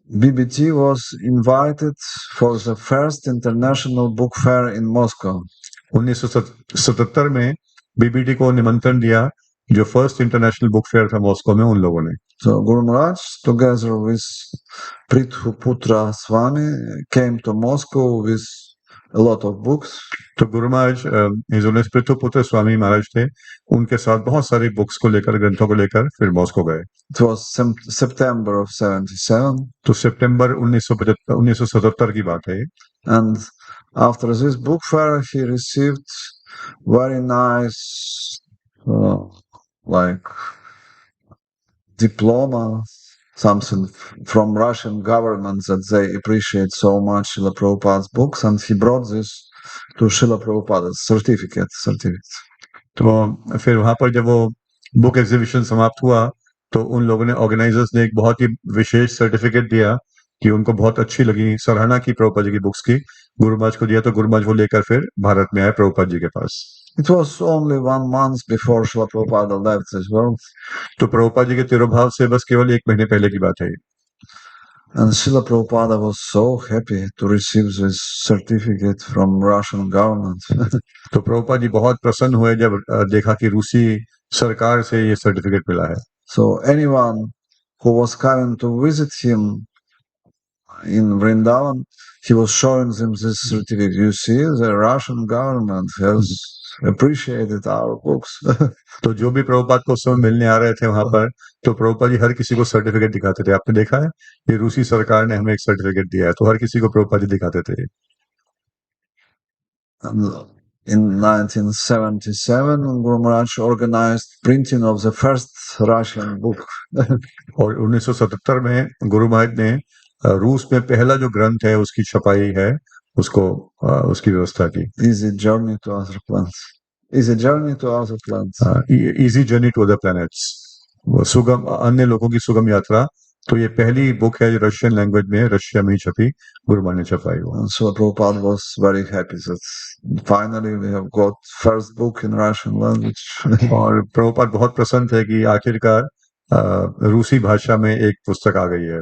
BBT was invited for the first international book fair in Moscow. 1977 में बीबीटी को निमंत्रण दिया, जो फर्स्ट इंटरनेशनल बुक फेयर था मॉस्को में, उन लोगों ने। So Guru Maharaj, together with Prithu Putra Swami, came to Moscow with a lot of books. तो गुरु महाराज पृथु पुत्र स्वामी महाराज थे, उनके साथ बहुत सारे बुक्स को लेकर, ग्रंथों को लेकर फिर मॉस्को गए। It was September of 77. तो सितंबर 1977 की बात है। And after this book fair, he received very nice, like diploma, something from Russian government that they appreciate so much Srila Prabhupada's books, and he brought this to Srila Prabhupada's certificate. तो फिर वहां पर जब वो बुक एग्जीबिशन समाप्त हुआ तो उन लोगों ने, ऑर्गेनाइजर्स ने एक बहुत ही विशेष सर्टिफिकेट दिया कि उनको बहुत अच्छी लगी, सराहना की प्रभुपाद जी की बुक्स की, गुरु महाराज को दिया। तो गुरु महाराज वो लेकर फिर भारत में आए प्रभुपाद जी के पास। It was only 1 month before Srila Prabhupada left this world. तो प्रभुपाद जी के तिरोभाव से बस केवल 1 महीने पहले की बात है। And Srila Prabhupada was so happy to receive this certificate from Russian government. तो प्रभुपाद जी बहुत प्रसन्न हुए जब देखा कि रूसी सरकार से ये सर्टिफिकेट मिला है। So anyone who was coming to visit him in Vrindavan, he was showing them this certificate. You see, the Russian government has appreciated our books. तो जो भी प्रभुपाद को उस समय मिलने आ रहे थे वहां पर, तो प्रभुपाद जी हर किसी को सर्टिफिकेट दिखाते थे। आपने देखा है, ये रूसी सरकार ने हमें एक सर्टिफिकेट दिया है, तो हर किसी को प्रभुपाद जी दिखाते थे। And in 1977, Guru Maharaj organized printing of the first Russian book. और 1977 में गुरु महाराज ने रूस में पहला जो ग्रंथ है उसकी छपाई है, उसको उसकी व्यवस्था की। Easy Journey to Other Planets. Easy Journey to Other Planets. Easy Journey to Other Planets, सुगम अन्य लोगों की सुगम यात्रा। तो ये पहली बुक है जो रशियन लैंग्वेज में, रशिया में ही छपी, गुरु महाराज ने छपाई वो। And so Prabhupada was very happy that finally we have got first book in Russian language. और प्रभुपाद बहुत प्रसन्न थे कि आखिरकार रूसी भाषा में एक पुस्तक आ गई है।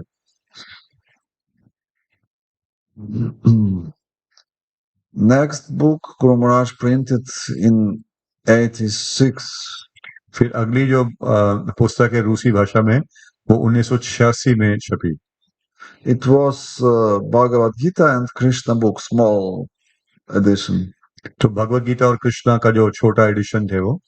Next book Guru Maharaj printed in 86. फिर अगली जो पुस्तक है रूसी भाषा में, वो 1986 में छपी। It was Bhagavad Gita and Krishna book, small edition. तो भगवद गीता और कृष्णा का जो छोटा एडिशन थे वो।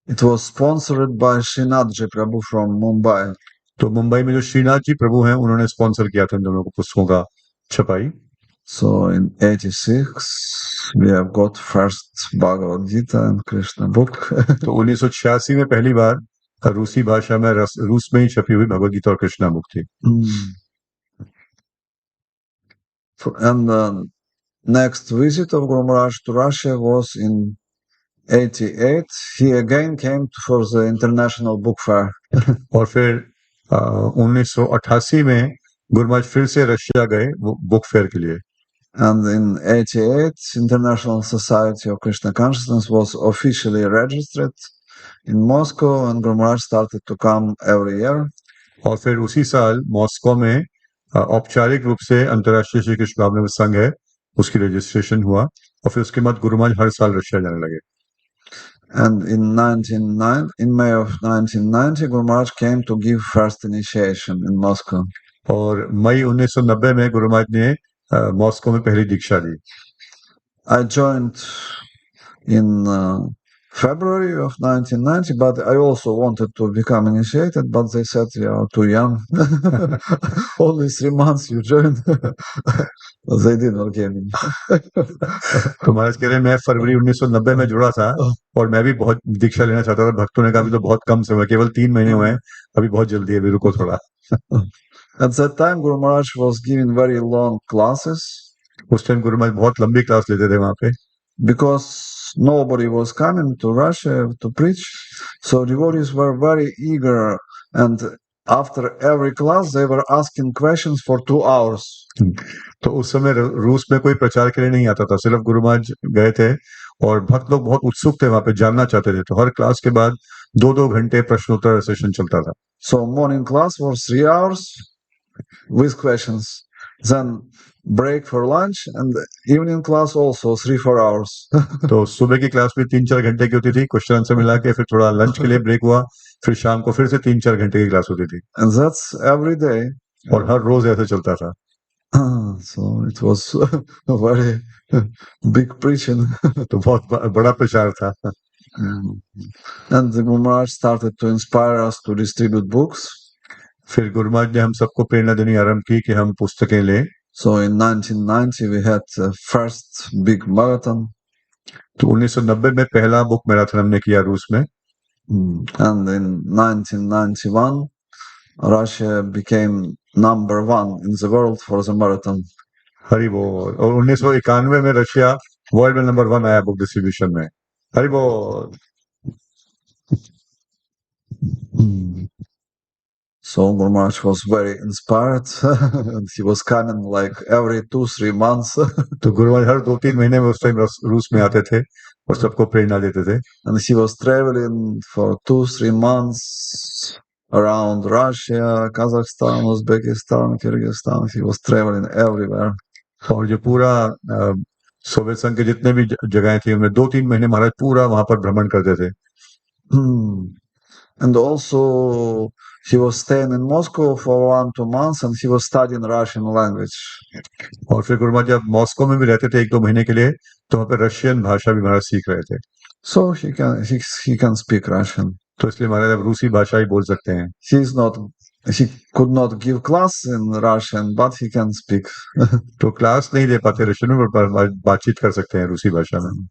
It was sponsored by Srinathji Prabhu from Mumbai. तो मुंबई में जो श्रीनाथ जी प्रभु हैं, उन्होंने स्पॉन्सर किया था इन दोनों को पुस्तकों का छपाई। So in 86 we have got first Bhagavad Gita and Krishna book. तो 1986 में पहली बार रूसी भाषा में, रूस में ही छपी हुई भगवद गीता और कृष्णा बुक थी। And the next visit of Guru Maharaj to Russia was in 88. He again came for the International Book Fair. और फिर 1988 में गुरु महाराज फिर से रशिया गए बुक फेयर के लिए। And in 88, International Society of Krishna Consciousness was officially registered in Moscow, and Guru Maharaj started to come every year. और फिर उसी साल मॉस्को में औपचारिक रूप से अंतर्राष्ट्रीय श्री कृष्ण भावनामृत संघ है, उसकी रजिस्ट्रेशन हुआ, और फिर उसके बाद गुरु महाराज हर साल रशिया जाने लगे। And in May of 1990, Guru Maharaj came to give first initiation in Moscow. और मई 1990 में गुरु महाराज ने मॉस्को में पहली दीक्षा दी। I joined in February of 1990, but I also wanted to become initiated, but they said you are too young. Only 3 months you joined. They did not give me. तो महाराज कह रहे हैं मैं फरवरी 1990 में जुड़ा था और मैं भी बहुत दीक्षा लेना चाहता था। भक्तों ने कहा अभी तो बहुत कम समय, केवल 3 महीने हुए हैं, अभी बहुत जल्दी है, अभी रुको थोड़ा। At that time, Guru Maharaj was giving very long classes. उस टाइम गुरु महाराज बहुत लंबी क्लास लेते थे वहां पे, because nobody was coming to Russia to preach. So devotees were very eager, and after every class, they were asking questions for 2 hours. तो उस समय रूस में कोई प्रचार के लिए नहीं आता था, सिर्फ गुरु महाराज गए थे और भक्त लोग बहुत उत्सुक थे, वहां पे जानना चाहते थे। तो हर क्लास के बाद 2-2 घंटे प्रश्नोत्तर सेशन चलता था। So morning class was 3 hours with questions. Then break for lunch, and evening class also 3-4 hours. तो सुबह की क्लास भी 3-4 घंटे की होती थी, क्वेश्चन आंसर मिला के, फिर थोड़ा लंच के लिए ब्रेक हुआ, फिर शाम को फिर से 3-4 घंटे की क्लास होती थी। And that's every day. और हर रोज ऐसे चलता था। So it was a very big preaching. तो बहुत बड़ा प्रचार था। And the Guru Maharaj started to inspire us to distribute books. फिर गुरु महाराज ने हम सबको प्रेरणा देनी आरंभ की कि हम पुस्तकें लें। So in 1990 we had the first big marathon. तो 1990 में पहला बुक मैराथन हमने किया रूस में। And in 1991 Russia became number 1 in the world for the marathon. Hari बोल। और 1991 में रशिया वर्ल्ड में नंबर 1 आया बुक डिस्ट्रीब्यूशन में। हरि बोल। So Guru Maharaj was very inspired and he was coming like every 2-3 months. तो गुरु महाराज हर 2-3 महीने में उस टाइम रूस में आते थे और सबको प्रेरणा देते थे। And he was traveling for 2-3 months around Russia, Kazakhstan, Uzbekistan, Kyrgyzstan. He was traveling everywhere. और जो पूरा सोवियत संघ के जितने भी जगहें थी उनमें 2-3 महीने महाराज पूरा वहां पर भ्रमण करते थे। And also he was staying in Moscow for 1-2 months and he was studying Russian language. और फिर गुरु महाराज जब मॉस्को में भी रहते थे 1-2 महीने के लिए, तो वहां पे रशियन भाषा भी महाराज सीख रहे थे। So he can speak Russian. तो इसलिए महाराज अब रूसी भाषा ही बोल सकते हैं। He could not give class in Russian, but he can speak. तो क्लास नहीं दे पाते रशियन में, पर बातचीत कर सकते हैं रूसी भाषा में।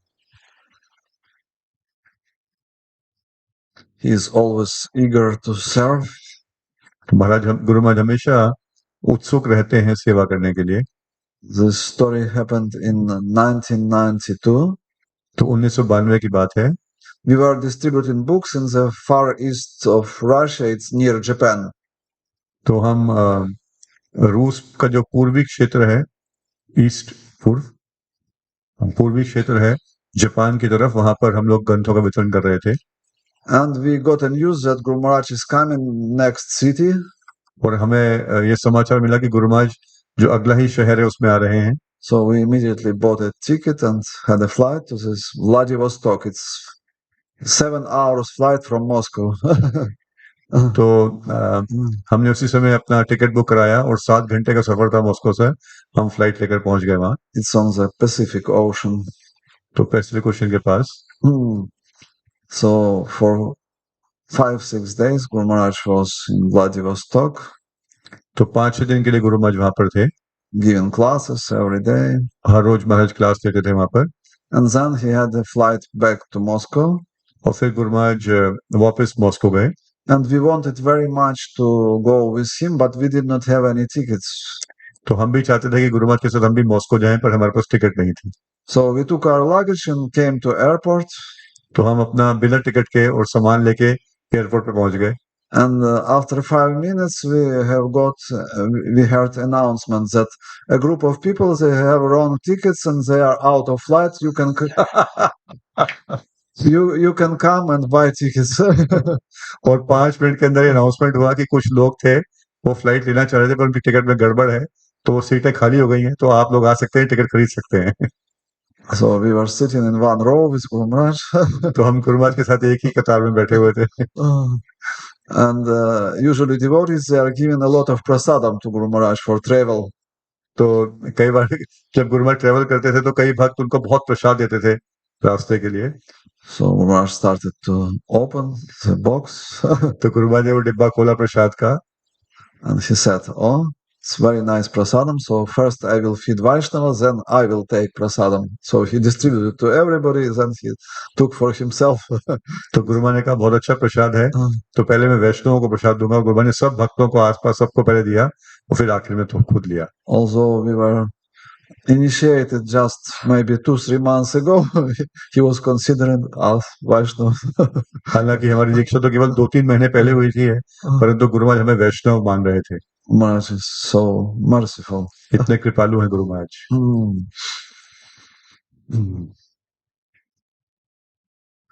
He is always eager to serve. महाराज गुरु महाराज हमेशा उत्सुक रहते हैं सेवा करने के लिए। This story happened in 1992. तो 1992 की बात है। We were distributing books in the far east of Russia. It's near Japan. तो हम रूस का जो पूर्वी क्षेत्र है, पूर्वी क्षेत्र है जापान की तरफ, वहां पर हम लोग ग्रंथों का वितरण कर रहे थे। And we got a news that Guru Maharaj is coming next city. और हमें ये समाचार मिला कि गुरु महाराज जो अगला ही शहर है उसमें आ रहे हैं। So we immediately bought a ticket and had a flight to this Vladivostok. It's 7 hours flight from Moscow. तो हमने उसी समय अपना टिकट बुक कराया और 7 घंटे का सफर था मॉस्को से, हम फ्लाइट लेकर पहुंच गए वहां। It's on the Pacific Ocean. तो पैसिफिक ओशन के पास। So for 5-6 days, Guru Maharaj was in Vladivostok. तो 5-6 दिन के लिए गुरु महाराज वहां पर थे, giving classes every day. हर रोज महाराज क्लास लेते थे वहां पर। And then he had a flight back to Moscow. और फिर गुरु महाराज वापस मॉस्को गए। And we wanted very much to go with him, but we did not have any tickets. तो हम भी चाहते थे कि गुरु महाराज के साथ हम भी मॉस्को जाएं, पर हमारे पास टिकट नहीं थी। So we took our luggage and came to airport. तो हम अपना बिना टिकट के और सामान लेके एयरपोर्ट पे पहुंच गए। And after 5 minutes, we heard announcement that a group of people, they have wrong tickets and they are out of flight. You can you can come and buy tickets. और 5 मिनट के अंदर अनाउंसमेंट हुआ कि कुछ लोग थे वो फ्लाइट लेना चाह रहे थे पर उनकी टिकट में गड़बड़ है, तो सीटें खाली हो गई हैं, तो आप लोग आ सकते हैं, टिकट खरीद सकते हैं। So we were sitting in one row with Guru Maharaj. तो हम गुरु महाराज के साथ एक ही कतार में बैठे हुए थे। And usually devotees, they are giving a lot of prasadam to Guru Maharaj for travel. तो कई बार जब गुरु महाराज ट्रेवल करते थे तो कई भक्त उनको बहुत प्रसाद देते थे रास्ते के लिए। So Maharaj started to open the box तो गुरु महाराज ने वो डिब्बा खोला प्रसाद का and he said, "Oh, it's very nice prasadam. So first I will feed Vaishnavas, then I will take prasadam." So he distributed to everybody, then he took for himself. तो गुरु महाराज ने कहा बहुत अच्छा प्रसाद है, तो पहले मैं वैष्णवों को प्रसाद दूंगा। गुरु महाराज ने सब भक्तों को आसपास सबको पहले दिया और फिर आखिर में तो खुद लिया। Although we were initiated just maybe 2-3 months ago, he was considered as Vaishnava. हालांकि हमारी दीक्षा तो केवल 2-3 महीने पहले हुई थी, परंतु गुरु महाराज हमें वैष्णव मान रहे थे। Maharaj is so merciful. इतने कृपालु हैं Guru Maharaj.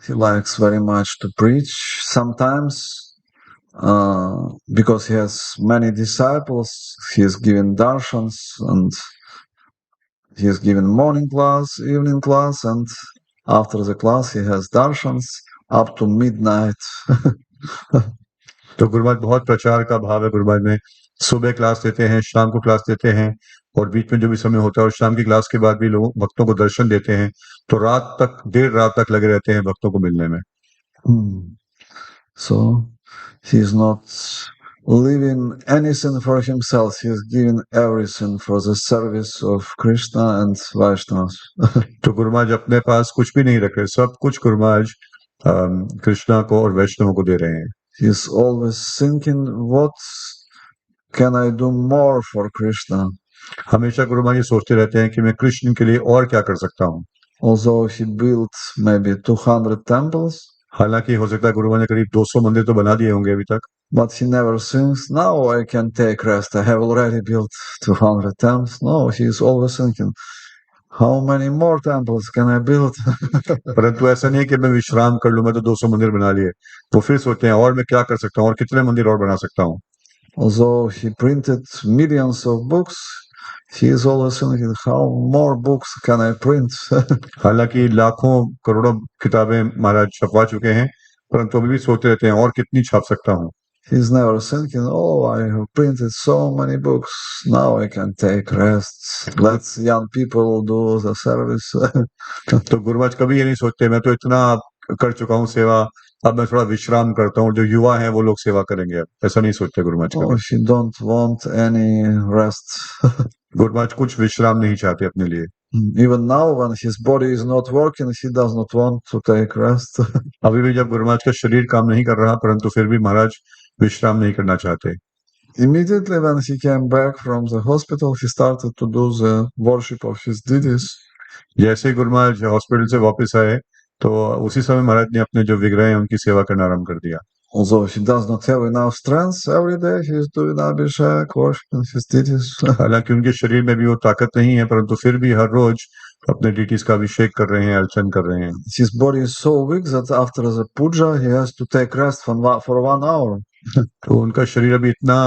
He likes very much to preach sometimes. Because he has many disciples, he is giving darshans and he is giving morning class, evening class, and after the class he has darshans up to midnight. तो गुरु महाराज बहुत प्रचार का भाव है गुरु महाराज में। सुबह क्लास देते हैं, शाम को क्लास देते हैं और बीच में जो भी समय होता है और शाम की क्लास के बाद भी लोगों भक्तों को दर्शन देते हैं। तो रात तक, देर रात तक लगे रहते हैं भक्तों को मिलने में। So he is not leaving anything for himself. He is giving everything for the service of Krishna and Vaishnavas. तो गुरु महाराज अपने पास कुछ भी नहीं रख रहे, सब कुछ गुरु महाराज कृष्णा को और वैष्णवों को दे रहे हैं। He is always thinking, what can I do more for Krishna? हमेशा गुरु महाराज ये सोचते रहते हैं कि मैं कृष्ण के लिए और क्या कर सकता हूँ। Although he built maybe 200 temples, हालांकि हो सकता है गुरु महाराज ने करीब 200 मंदिर तो बना दिए होंगे अभी तक, but he never thinks, now I can take rest. I have already built 200 temples. No, he is always thinking, how many more temples can I build? परंतु ऐसा नहीं है कि मैं विश्राम कर लूं, मैं तो 200 मंदिर बना लिए। वो फिर सोचते हैं और मैं क्या कर सकता हूँ और कितने मंदिर और बना सकता हूँ। Although he printed millions of books, he is always thinking, how more books can I print? हालांकि लाखों करोड़ों किताबें महाराज छपवा चुके हैं, परंतु अभी भी सोचते रहते हैं और कितनी छाप सकता हूँ। He is never thinking, oh, I have printed so many books, now I can take rest. Let young people do the service. तो गुरु महाराज कभी ये नहीं सोचते मैं तो इतना कर चुका हूँ सेवा, अब मैं थोड़ा विश्राम करता हूँ, जो युवा हैं वो लोग सेवा करेंगे। अब ऐसा नहीं सोचते Guru Maharaj Oh, he don't want any rest. Guru Maharaj कुछ विश्राम नहीं चाहते अपने लिए। Even now, when his body is not working, he does not want to take rest. अभी भी जब गुरु महाराज का शरीर काम नहीं कर रहा, परंतु फिर भी महाराज विश्राम नहीं करना चाहते। Immediately when he came back from the hospital, he started to do the worship of his deities. जैसे ही गुरु महाराज हॉस्पिटल से वापस आए तो उसी समय महाराज ने अपने जो विग्रह हैं उनकी सेवा करना आरंभ कर दिया। Although he does not have enough strength, every day he is doing Abhishek, worshiping his deities. हालांकि उनके शरीर में भी वो ताकत नहीं है, परंतु फिर भी हर रोज अपने डीटीज का अभिषेक कर रहे हैं, अर्चन कर रहे हैं। His body is so weak that after the puja he has to take rest for 1 hour. तो उनका शरीर अभी इतना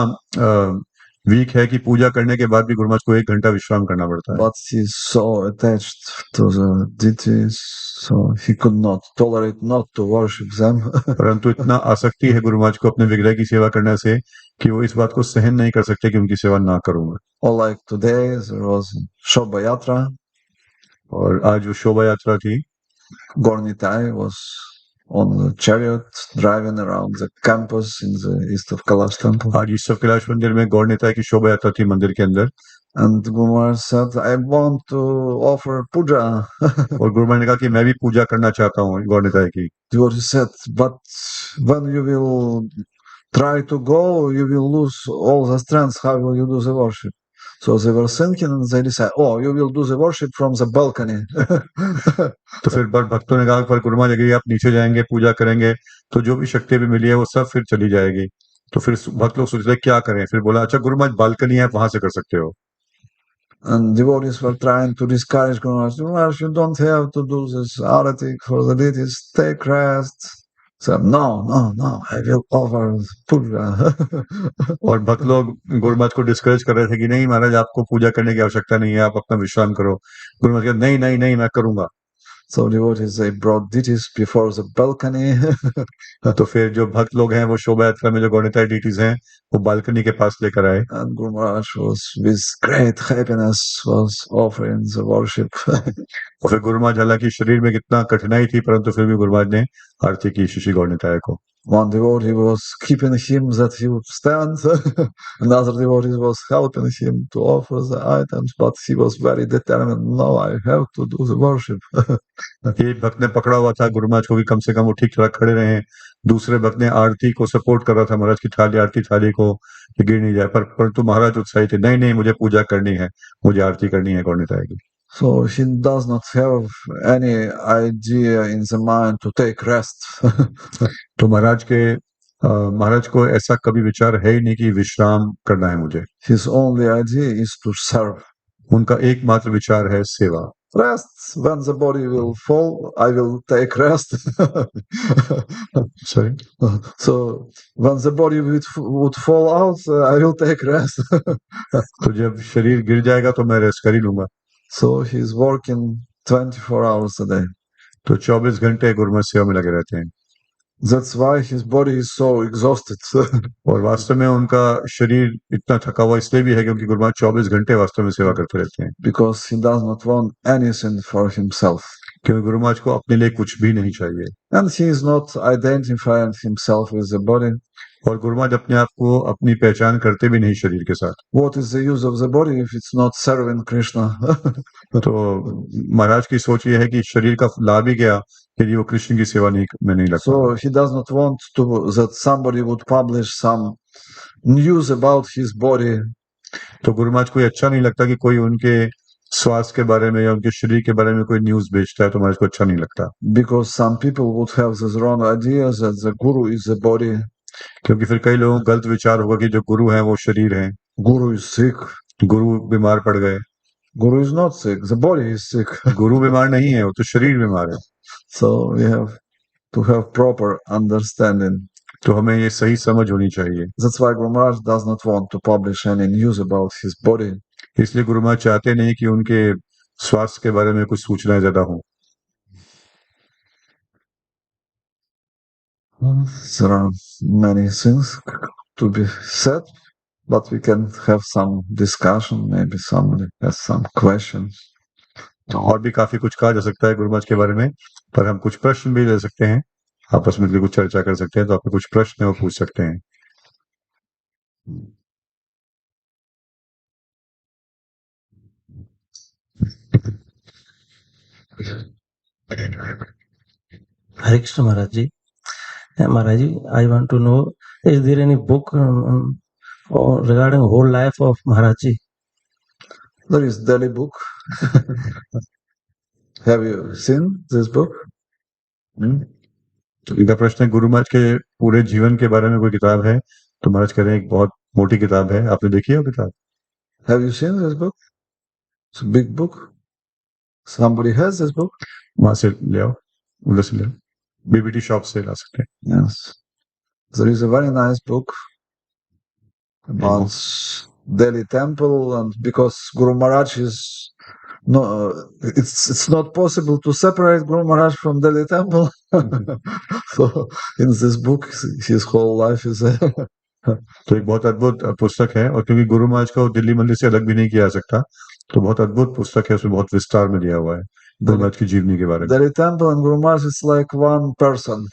वीक है कि पूजा करने के बाद भी गुरु महाराज को 1 घंटा विश्राम करना पड़ता है। But he is so attached to the deities, so he could not tolerate not to worship them. परंतु इतना आसक्ति है गुरु महाराज को अपने विग्रह की सेवा करने से कि वो इस बात को सहन नहीं कर सकते कि उनकी सेवा ना करूंगा। Or like today there was Shobha Yatra. और आज वो शोभा यात्रा थी। Gornitai was on the chariot driving around the campus in the east of Kailash temple. आज ईश्वर कैलाश मंदिर में गौर नेता की शोभा यात्रा थी मंदिर के अंदर। And Guru Maharaj said, I want to offer puja. और गुरु महाराज ने कहा कि मैं भी पूजा करना चाहता हूँ गौर नेता की। Devotee said, but when you will try to go, you will lose all the strength. How will you do the worship? So they were thinking and they decided, oh, you will do the worship from the balcony. तो फिर भक्तों ने कहा पर गुरु महाराज अगर आप नीचे जाएंगे पूजा करेंगे तो जो भी शक्ति भी मिली है वो सब फिर चली जाएगी। तो फिर भक्त लोग सोच रहे क्या करें, फिर बोला अच्छा गुरु महाराज बालकनी है, आप वहां से कर सकते हो। And devotees were trying to discourage Guru Maharaj. Guru Maharaj, you don't have to do this arati for the deities. Take rest. So, no, I will offer puja. और भक्त लोग गुरु महाराज को डिस्करेज कर रहे थे कि नहीं महाराज आपको पूजा करने की आवश्यकता नहीं है, आप अपना विश्राम करो। गुरु महाराज कहते नहीं मैं करूंगा। So devotees, they brought deities before the balcony. तो फिर जो भक्त लोग हैं वो शोभा यात्रा में जो गौणिताय डीटीज हैं वो बालकनी के पास लेकर आए And Guru Maharaj was with great happiness was offering the worship. और फिर गुरु महाराज हालांकि शरीर में कितना कठिनाई थी परंतु फिर भी गुरु महाराज ने आरती की श्री गौणिताय को One devotee was keeping him that he would stand. Another devotee was helping him to offer the items, but he was very determined. No, I have to do the worship. एक भक्त ने पकड़ा हुआ था गुरु महाराज को कि कम से कम वो ठीक तरह खड़े रहे दूसरे भक्त ने आरती को सपोर्ट कर रहा था महाराज की थाली आरती थाली को कि गिर नहीं जाए परंतु महाराज उत्साही थे नहीं नहीं मुझे पूजा करनी है मुझे आरती करनी है गौणिताय की So he does not have any idea in the mind to take rest. तो महाराज को ऐसा कभी विचार है ही नहीं कि विश्राम करना है मुझे His only idea is to serve. उनका एकमात्र विचार है सेवा Rest, when the body will fall, I will take rest. Sorry? So when the body would fall out, I will take rest. तो जब शरीर गिर जाएगा तो मैं रेस्ट कर ही लूंगा So he's working 24 hours a day. तो 24 घंटे गुरुमत सेवा में लगे रहते हैं That's why his body is so exhausted. और वास्तव में उनका शरीर इतना थका हुआ इसलिए भी है क्योंकि गुरुमत 24 घंटे वास्तव में सेवा करते रहते हैं Because he does not want anything for himself. क्योंकि गुरु महाराज को अपने लिए कुछ भी नहीं चाहिए And he is not identifying himself with the body. और गुरु महाराज अपने आप को अपनी पहचान करते भी नहीं शरीर के साथ What is the use of the body if it's not serving Krishna? तो महाराज की सोच ये है कि शरीर का लाभ ही क्या यदि वो कृष्ण की सेवा नहीं में नहीं लगता So he does not want to that somebody would publish some news about his body. तो गुरु महाराज को अच्छा नहीं लगता कि कोई उनके स्वास्थ्य के बारे में या उनके शरीर के बारे में कोई न्यूज भेजता है तो महाराज को अच्छा नहीं लगता Because some people would have this wrong idea that the guru is the body. क्योंकि फिर कई लोगों को गलत विचार होगा कि जो गुरु हैं वो शरीर हैं Guru is sick. गुरु बीमार पड़ गए Guru is not sick. The body is sick. गुरु बीमार नहीं है वो तो शरीर बीमार है So we have to have proper understanding. तो हमें ये सही समझ होनी चाहिए That's why Guru Maharaj does not want to publish any news about his body. इसलिए गुरु महाराज चाहते नहीं कि उनके स्वास्थ्य के बारे में कुछ सूचनाएं ज्यादा हों There are many things to be said, but we can have some discussion. Maybe somebody has some questions. और भी काफी कुछ कहा जा सकता है गुरु महाराज के बारे में पर हम कुछ प्रश्न भी ले सकते हैं आपस में कुछ चर्चा कर सकते हैं तो आपके कुछ प्रश्न है वो पूछ सकते हैं Hare Krishna Maharaj ji. Maharaj ji, I want to know, is there any book regarding whole life of Maharaj ji? There is Delhi book. Have you seen this book? तो इनका प्रश्न है गुरु महाराज के पूरे जीवन के बारे में कोई किताब है तो महाराज कह रहे हैं एक बहुत मोटी किताब है आपने देखी है वो किताब Have you seen this book? It's a big book. Somebody has this book? वहां से ले आओ उधर से ले आओ बीबीटी शॉप से ला सकते हैं Yes. There is a very nice book about Delhi temple, and because Guru Maharaj is no, it's not possible to separate Guru Maharaj from Delhi temple. So in this book, his whole life is there. तो एक बहुत अद्भुत पुस्तक है और क्योंकि गुरु महाराज को दिल्ली मंदिर से अलग भी नहीं किया जा सकता तो बहुत अद्भुत पुस्तक है उसमें बहुत विस्तार में दिया हुआ है गुरु महाराज की जीवनी के बारे में Delhi temple and Guru Maharaj is like one person.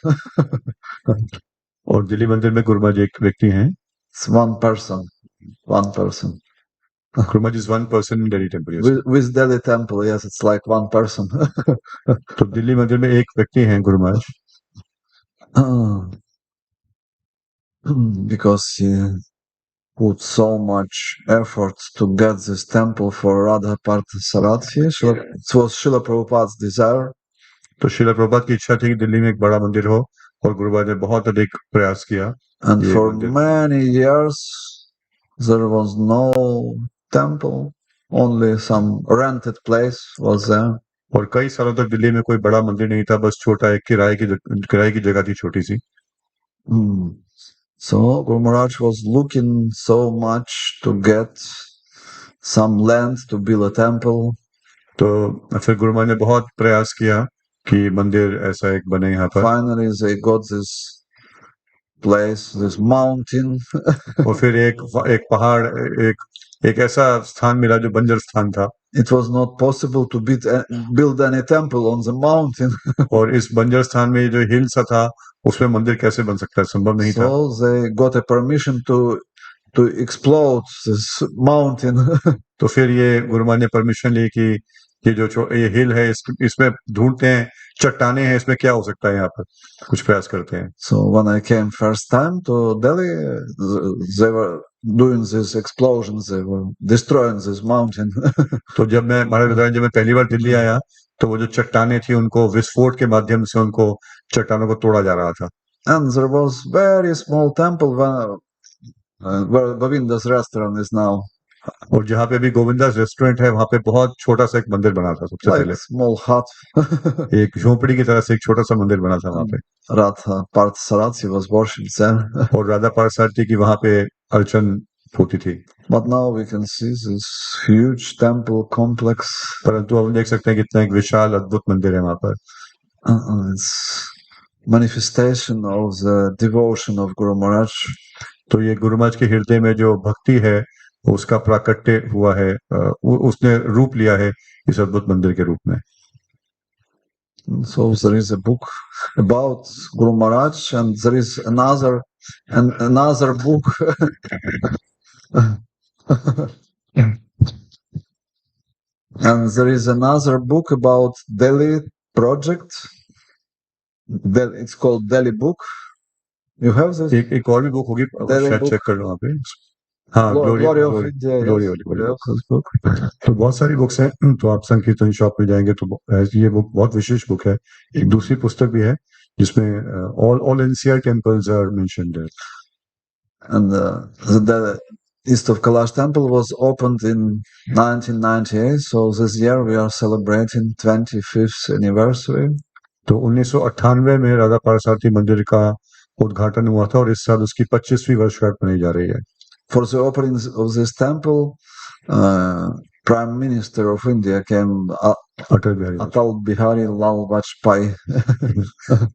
और दिल्ली मंदिर में गुरु महाराज एक व्यक्ति हैं It's one person. Guru Maharaj is one person in Delhi temple. Yes. With Delhi temple, yes, it's like one person. तो दिल्ली मंदिर में एक व्यक्ति हैं Guru Maharaj because he put so much effort to get this temple for Radha Parthasarathi. It was Srila Prabhupada's desire. तो श्रील प्रभुपाद की इच्छा थी कि दिल्ली में एक बड़ा मंदिर हो और गुरु महाराज ने बहुत अधिक प्रयास किया And for many years there was no temple, only some rented place was there. और कई सालों तक दिल्ली में कोई बड़ा मंदिर नहीं था बस छोटा एक किराए की जगह थी छोटी सी So Guru Maharaj was looking so much to get some land to build a temple. तो फिर गुरु महाराज ने बहुत प्रयास किया कि मंदिर ऐसा एक बने यहाँ पर। Finally, they got this place, this mountain. और फिर एक पहाड़, एक ऐसा स्थान मिला जो बंजर स्थान था। It was not possible to build any temple on the mountain. और इस बंजर स्थान में जो हिल सा था उसमें मंदिर कैसे बन सकता है, संभव नहीं था। So they got a permission to explode this mountain. तो फिर ये गुरुमान ने परमिशन ली कि ये हिल है, इसमें ढूंढते हैं, चट्टाने हैं, इसमें क्या हो सकता है, यहाँ पर कुछ प्रयास करते हैं। So when I came first time to Delhi, they were doing these explosions, they were destroying this mountain. तो जब मैं पहली बार दिल्ली आया तो वो जो चट्टाने थी उनको विस्फोट के माध्यम से उनको चट्टानों को तोड़ा जा रहा था। And there was very small temple where Govinda's restaurant is now. और जहाँ पे भी गोविंदास रेस्टोरेंट है वहां पे बहुत छोटा सा एक मंदिर बना था सबसे पहले, small hut. एक झोपड़ी की तरह से एक छोटा सा मंदिर बना था वहां पे। Radha Parthasarathi was worshipped there. और राधा पार्थसारथी की वहां पे अर्चन होती थी। But now we can see this huge temple complex. परंतु हम देख सकते हैं कितना एक विशाल अद्भुत मंदिर है वहां पर। It's manifestation of the devotion of Guru Maharaj. तो ये गुरु महाराज के हृदय में जो भक्ति है उसका प्राकट्य हुआ है, उसने रूप लिया है इस अद्भुत मंदिर के रूप में। So there is a book about Guru Maharaj, and there is another book. And there is another book about Delhi project. It's called Delhi book. You have this? एक और भी बुक होगी, शायद चेक कर लो वहाँ पे। हाँ, Glory of India. बोok। तो बहुत सारी बुक्स हैं, तो आप संकीर्तन शॉप में जाएंगे तो ये बुक बहुत विशेष बुक है। एक दूसरी पुस्तक भी है जिसमें all NCR temples are mentioned there. And the East of Kailash temple was opened in 1998, so this year we are celebrating 25th anniversary. तो 1998 में राधा पार्थसारथी मंदिर का उद्घाटन हुआ था और इस साल उसकी 25वीं वर्षगांठ मनाई जा रही है। For the opening of this temple, Prime Minister of India came, Atal Bihari Lal Vajpayee.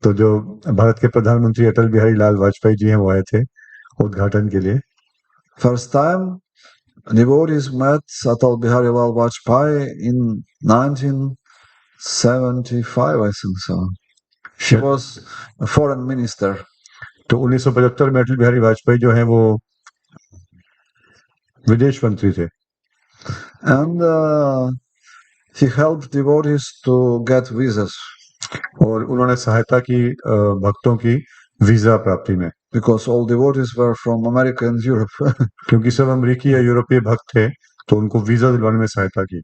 तो जो भारत के प्रधानमंत्री अटल बिहारी लाल वाजपेयी जी हैं वो आए थे उद्घाटन के लिए। First time devotees met Atal Bihari Lal Vajpayee in 1975, I think so. He was a foreign minister. तो 1975 में अटल बिहारी वाजपेयी जो हैं वो विदेश मंत्री थे। And he helped devotees to get visas. और उन्होंने सहायता की भक्तों की वीजा प्राप्ति में। Because all devotees were from America and Europe. क्योंकि सब अमेरिकी या यूरोपीय भक्त थे तो उनको वीजा दिलवाने में सहायता की।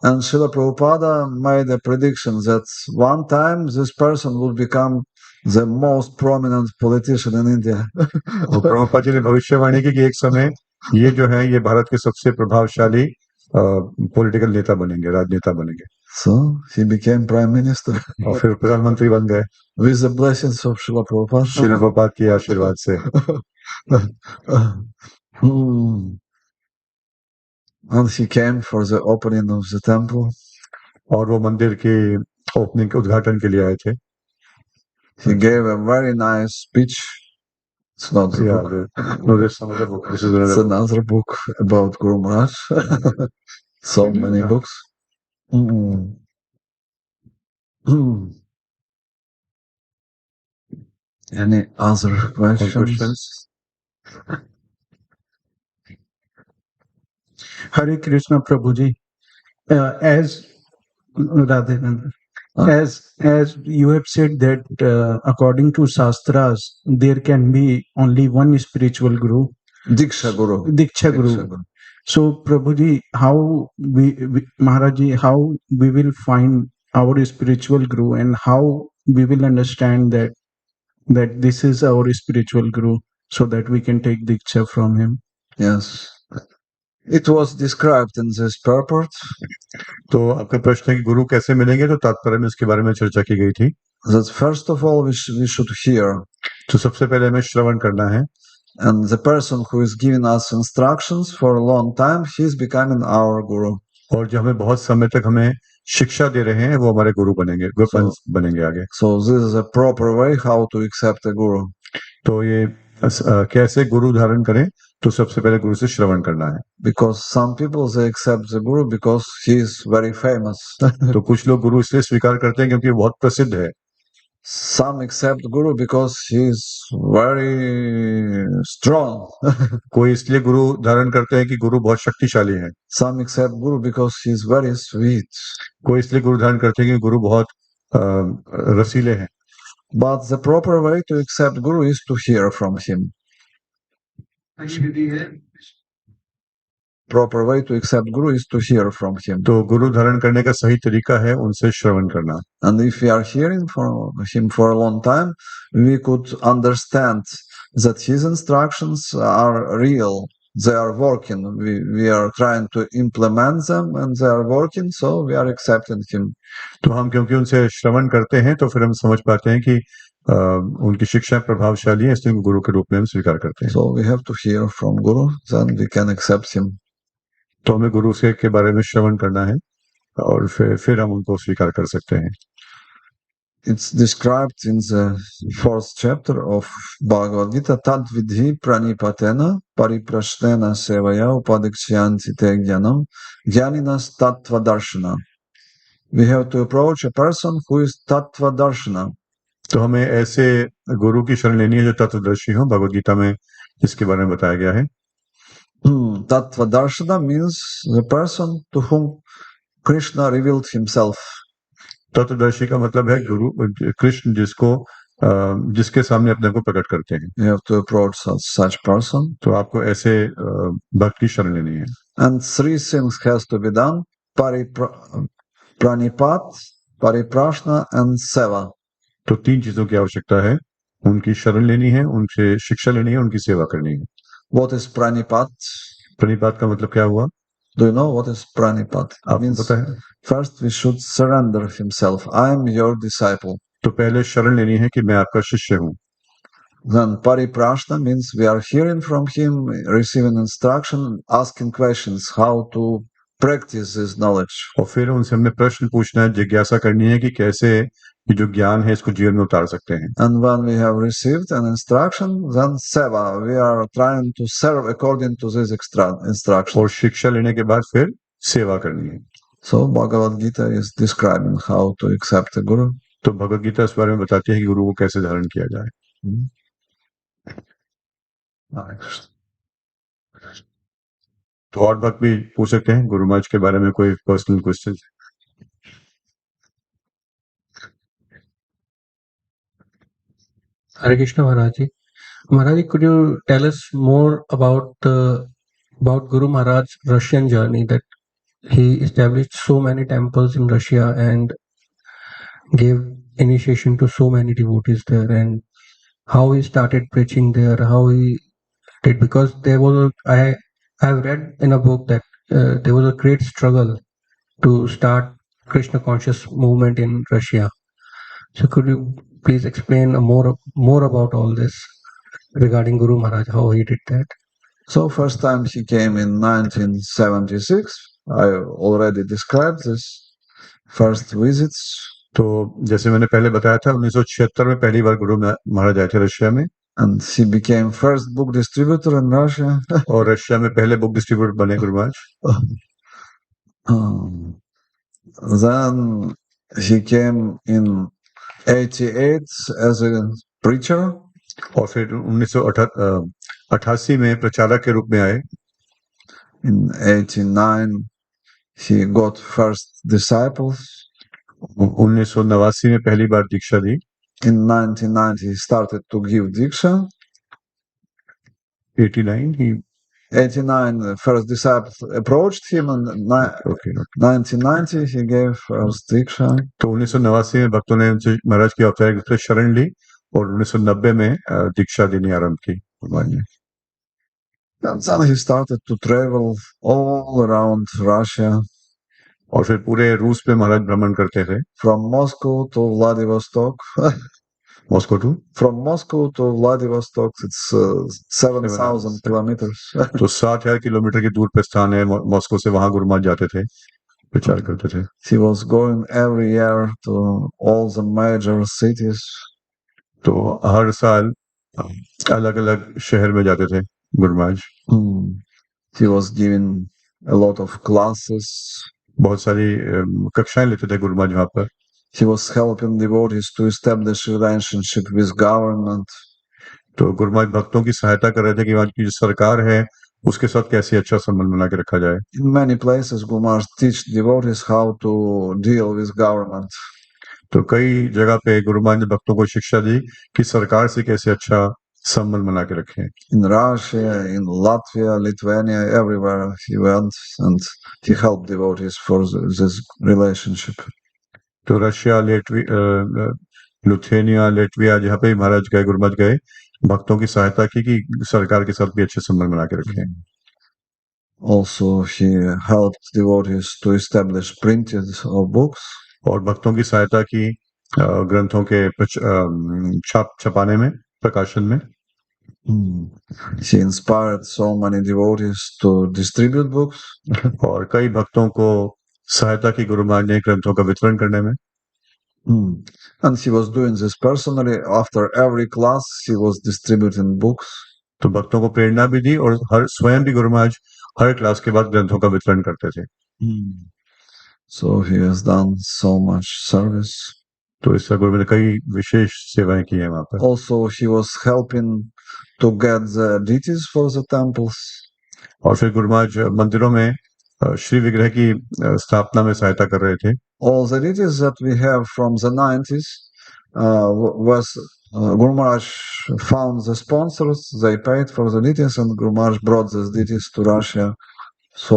And Srila Prabhupada made a prediction that one time this person would become the most prominent politician in India. और प्रभुपाद जी ने भविष्यवाणी की कि एक समय ये जो है ये भारत के सबसे प्रभावशाली पॉलिटिकल नेता बनेंगे, राजनेता बनेंगे। So he became prime minister. और फिर प्रधानमंत्री बन गए। With the blessings of Srila Prabhupada. Srila Prabhupada के आशीर्वाद से। And he came for the opening of the temple. और वो मंदिर के ओपनिंग के उद्घाटन के लिए आए थे। He gave a very nice speech. It's not the book. No, there's some other book. This is It's another book about Guru Maharaj. So many books. Any other questions? Hare Krishna Prabhuji, as Radhananda, as you have said that according to Shastras, there can be only one spiritual guru. Diksha Guru. Diksha Guru. So Prabhuji, how Maharaji, how we will find our spiritual guru and how we will understand that this is our spiritual guru so that we can take Diksha from him? Yes. It was described in this purport. तो आपका प्रश्न है कि गुरु कैसे मिलेंगे, तो तात्पर्य में इसके बारे में चर्चा की गई थी। That first of all we should hear. तो सबसे पहले हमें श्रवण करना है। And the person who is giving us instructions for a long time, he is becoming our guru. और जो हमें बहुत समय तक हमें शिक्षा दे रहे हैं वो हमारे गुरु बनेंगे, गुरु बनेंगे आगे। So this is a proper way how to accept a guru. तो ये कैसे गुरु धारण करें, तो सबसे पहले गुरु से श्रवण करना है। Because some people they accept the guru because he is very famous. तो कुछ लोग गुरु इसलिए स्वीकार करते हैं क्योंकि वो बहुत प्रसिद्ध है। Some accept guru because he is very strong. कोई इसलिए गुरु धारण करते हैं कि गुरु बहुत शक्तिशाली है। Some accept guru because he is very sweet. कोई इसलिए गुरु धारण करते हैं कि गुरु बहुत रसीले हैं। But the proper way to accept guru is to hear from him. Proper way to accept guru is to hear from him. तो गुरु धारण करने का सही तरीका है उनसे श्रवण करना। And if we are hearing from him for a long time, we could understand that his instructions are real. They are working. We are trying to implement them and they are working, so we are accepting him. तो हम क्योंकि उनसे श्रवण करते हैं तो फिर हम समझ पाते हैं कि उनकी शिक्षा प्रभावशाली है, इसलिए गुरु के रूप में हम स्वीकार करते हैं। So we have to hear from guru, then we can accept him. तो हमें गुरु से के बारे में श्रवण करना है और फिर हम उनको स्वीकार कर सकते हैं। It's described in the 4th chapter of Bhagavad Gita, Tad vidhi pranipatena pariprashnena sevaya upadikshyanti te jnanam jnaninas tattva darshana. We have to approach a person who is tattva darshana. तो हमें ऐसे गुरु की शरण लेनी है जो तत्वदर्शी हो। भगवद गीता में इसके बारे में बताया गया है। Tattva darshana means the person to whom Krishna revealed himself. तत्वदर्शी का मतलब है गुरु कृष्ण जिसके सामने अपने को प्रकट करते हैं। You have to approach such person. तो आपको ऐसे भक्त की शरण लेनी है। And 3 things has to be done: pranipat, pariprashna and seva. तो 3 चीजों की आवश्यकता है, उनकी शरण लेनी है, उनसे शिक्षा लेनी है, उनकी सेवा करनी है। What is pranipat? प्रणिपात का मतलब क्या हुआ? Do you know what is pranipat? आपको पता है? First we should surrender himself. I am your disciple. तो पहले शरण लेनी है कि मैं आपका शिष्य हूँ। Then pariprashna means we are hearing from him, receiving instruction, asking questions, how to practice this knowledge. और फिर उनसे हमने प्रश्न पूछना है, जिज्ञासा करनी है कि कैसे ये जो ज्ञान है इसको जीवन में उतार सकते हैं। And when we have received an instruction, then seva, we are trying to serve according to this instruction. और शिक्षा लेने के बाद फिर सेवा करनी है। So Bhagavad Gita is describing how to accept a guru. तो भगवद गीता इस बारे में बताती है कि गुरु को कैसे धारण किया जाए। Hare Krishna. तो और भक्त भी पूछ सकते हैं गुरु महाराज के बारे में कोई personal question. Hare Krishna Maharaj ji. Maharaj ji, could you tell us more about Guru Maharaj's Russian journey, that he established so many temples in Russia and gave initiation to so many devotees there, and how he started preaching there, how he did, because there was I have read in a book that there was a great struggle to start Krishna conscious movement in Russia. So could you please explain more about all this regarding Guru Maharaj, how he did that? So first time he came in 1976. I already described this first visits. तो जैसे मैंने पहले बताया था 1976 में पहली बार गुरु महाराज आए थे रशिया में। And he became first book distributor in Russia. और रशिया में पहले बुक डिस्ट्रीब्यूटर बने Guru Maharaj. Then he came in 88 as a preacher. और फिर 1988 में प्रचारक के रूप में आए। In 89 he got first disciples. 1989 में पहली बार दीक्षा दी। In 1990 he started to give diksha. 89 the first disciples approached him, and 1990 he gave first diksha. तो 1989 में भक्तों ने उनसे महाराज की औपचारिक रूप से शरण ली और 1990 में दीक्षा देनी आरंभ की। And then he started to travel all around Russia. और फिर पूरे रूस पे महाराज भ्रमण करते थे। From Moscow to Vladivostok. Moscow to? From Moscow to Vladivostok, it's 7,000 kilometers. तो 7,000 किलोमीटर की दूर पे स्थान है मॉस्को से, वहां गुरु महाराज जाते थे। प्रचार करते थे। He was going every year to all the major cities. तो हर साल अलग-अलग शहर में जाते थे Guru Maharaj. He was giving a lot of classes. बहुत सारी कक्षाएं लेते थे गुरु महाराज वहाँ पर। He was helping devotees to establish relationship with government. तो गुरु महाराज भक्तों की सहायता कर रहे थे कि वहाँ की जो सरकार है उसके साथ कैसे अच्छा संबंध बना के रखा जाए। In many places, Guru Maharaj teach devotees how to deal with government. तो कई जगह पे गुरु महाराज ने भक्तों को शिक्षा दी कि सरकार से कैसे अच्छा संबंध बना के रखें। In Russia, in Latvia, Lithuania, everywhere he went, and he helped devotees for this relationship. तो रशिया, लुथेनिया, लेटविया, जहाँ पे महाराज गए, गुरु महाराज गए, भक्तों की सहायता की कि सरकार के साथ भी अच्छे संबंध बना के रखें। Also, he helped devotees to establish printed books. और भक्तों की सहायता की ग्रंथों के छपाने में, प्रकाशन में। He inspired so many devotees to distribute books. और कई भक्तों को सहायता की गुरु महाराज ने ग्रंथों का वितरण करने में। And he was doing this personally. After every class, he was distributing books. तो भक्तों को प्रेरणा भी दी और स्वयं भी गुरु महाराज हर क्लास के बाद ग्रंथों का वितरण करते थे। So he has done so much service. तो इस गुरु ने कई विशेष सेवाएं की हैं वहाँ पर। Also, he was helping to get the deities for the temples. और फिर गुरु महाराज मंदिरों में श्री विग्रह की स्थापना में सहायता कर रहे थे। All the deities that we have from the 90s was Guru Maharaj found the sponsors, they paid for the deities, and Guru Maharaj brought these deities to Russia. So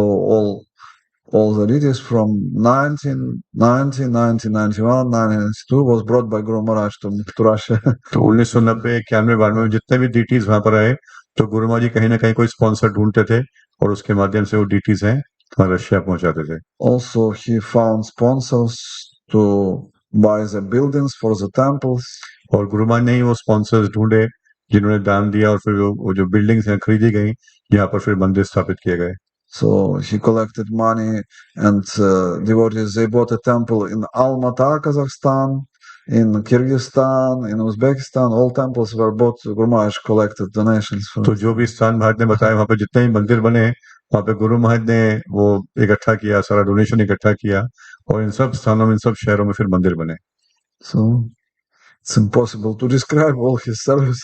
all the deities from 1990, 1991, 1992 was brought by Guru Maharaj to Russia. तो 1990, 91, 92 में जितने भी डीटीज वहां पर आए तो गुरु महाराज जी कहीं ना कहीं कोई स्पॉन्सर ढूंढते थे और उसके माध्यम से वो डीटीज हैं रशिया पहुंचाते थे। Also, he found sponsors to buy the buildings for the temples. और गुरु महाराज ने ही वो स्पॉन्सर्स ढूंढे जिन्होंने दान दिया और फिर वो जो बिल्डिंग्स हैं खरीदी गई यहाँ पर फिर मंदिर स्थापित किए गए। So he collected money, and devotees, they bought a temple in Almaty, Kazakhstan, in Kyrgyzstan, in Uzbekistan. All temples were bought. Guru Maharaj collected donations for. तो जो भी स्थान महाराज ने बताया वहाँ पे जितने भी मंदिर बने वहाँ पे गुरु महाराज ने वो इकट्ठा किया, सारा डोनेशन इकट्ठा किया और इन सब स्थानों में, इन सब शहरों में फिर मंदिर बने। So it's impossible to describe all his service.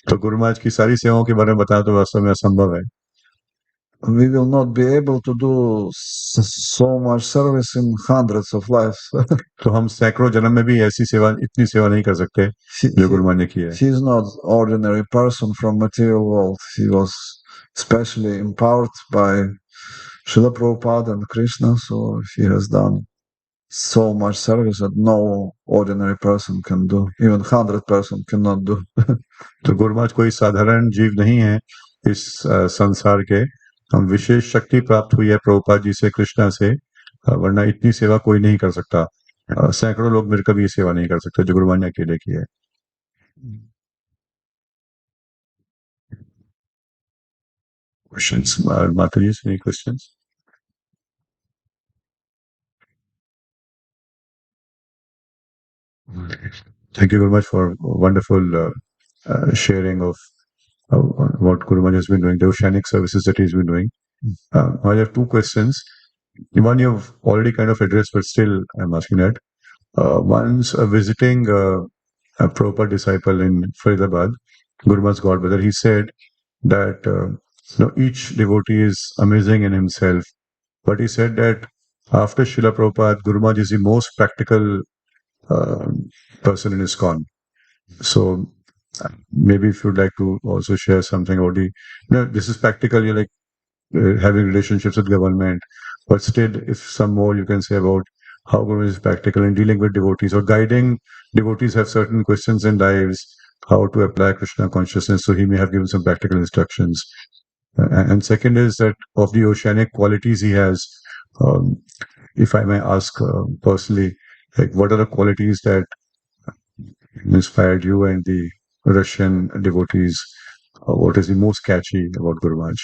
तो गुरु महाराज की सारी सेवाओं के बारे में बताना तो वास्तव में असंभव है। We will not be able to do so much service in hundreds of lives. तो हम सैकड़ों जन्म में भी ऐसी सेवा, इतनी सेवा नहीं कर सकते जो गुरु महाराज ने की है। He is not ordinary person from material world. He was specially empowered by Srila Prabhupada and Krishna, so he has done so much service that no ordinary person can do. Even 100 person cannot do. तो गुरु महाराज कोई साधारण जीव नहीं है इस संसार के। हम विशेष शक्ति प्राप्त हुई है प्रभुपाद जी से, कृष्णा से, वरना इतनी सेवा कोई नहीं कर सकता। सैकड़ों लोग मिलकर भी ये सेवा नहीं कर सकते जो गुरु महाराज ने अकेले की है। Questions, Mataji, any questions? Thank you very much for wonderful sharing of what Guru Maharaj has been doing, the oceanic services that he's been doing. I have two questions. One you've already kind of addressed, but still I'm asking that. Once visiting a proper disciple in Faridabad, Guru Maharaj's godbrother, he said that each devotee is amazing in himself, but he said that after Srila Prabhupada, Guru Maharaj is the most practical person in Iskcon. So maybe if you'd like to also share something about this is practical, you're like having relationships with government, but still if some more you can say about how Guru is practical in dealing with devotees or guiding devotees have certain questions in lives, how to apply Krishna consciousness, so he may have given some practical instructions. And second is that of the oceanic qualities he has, if I may ask personally, like what are the qualities that inspired you and the Russian devotees? What is the most catchy about Guru Maharaj?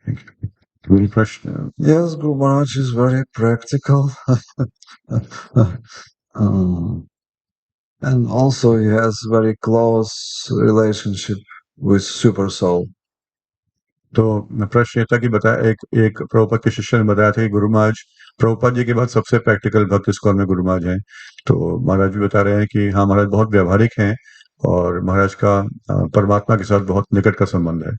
Thank you. Guru Krishna. Yes, Guru Maharaj is very practical. And also he has very close relationship with Super Soul. तो प्रश्न ये था कि बताया एक प्रभुपाद के शिष्य ने बताया था कि गुरु महाराज प्रभुपाद जी के बाद सबसे प्रैक्टिकल भक्त इस्कॉन में गुरु महाराज हैं। तो महाराज भी बता रहे हैं कि हाँ, महाराज बहुत व्यावहारिक हैं और महाराज का परमात्मा के साथ बहुत निकट का संबंध है।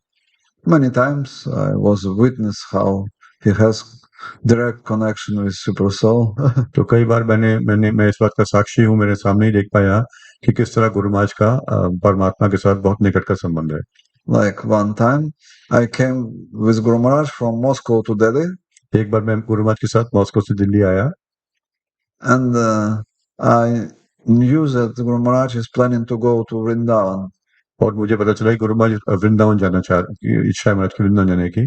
Many times I was a witness how he has direct connection with Super Soul. तो कई बार मैं इस बात का साक्षी हूँ, मेरे सामने ही देख पाया कि किस तरह गुरु महाराज का परमात्मा के साथ बहुत निकट का संबंध है। Like one time I came with Guru Maharaj from Moscow to Delhi. एक बार मैं गुरु महाराज के साथ मॉस्को से दिल्ली आया and I knew that Guru Maharaj is planning to go to Vrindavan. और मुझे पता चला कि गुरु महाराज वृंदावन जाना इच्छा है महाराज की वृंदावन जाने की।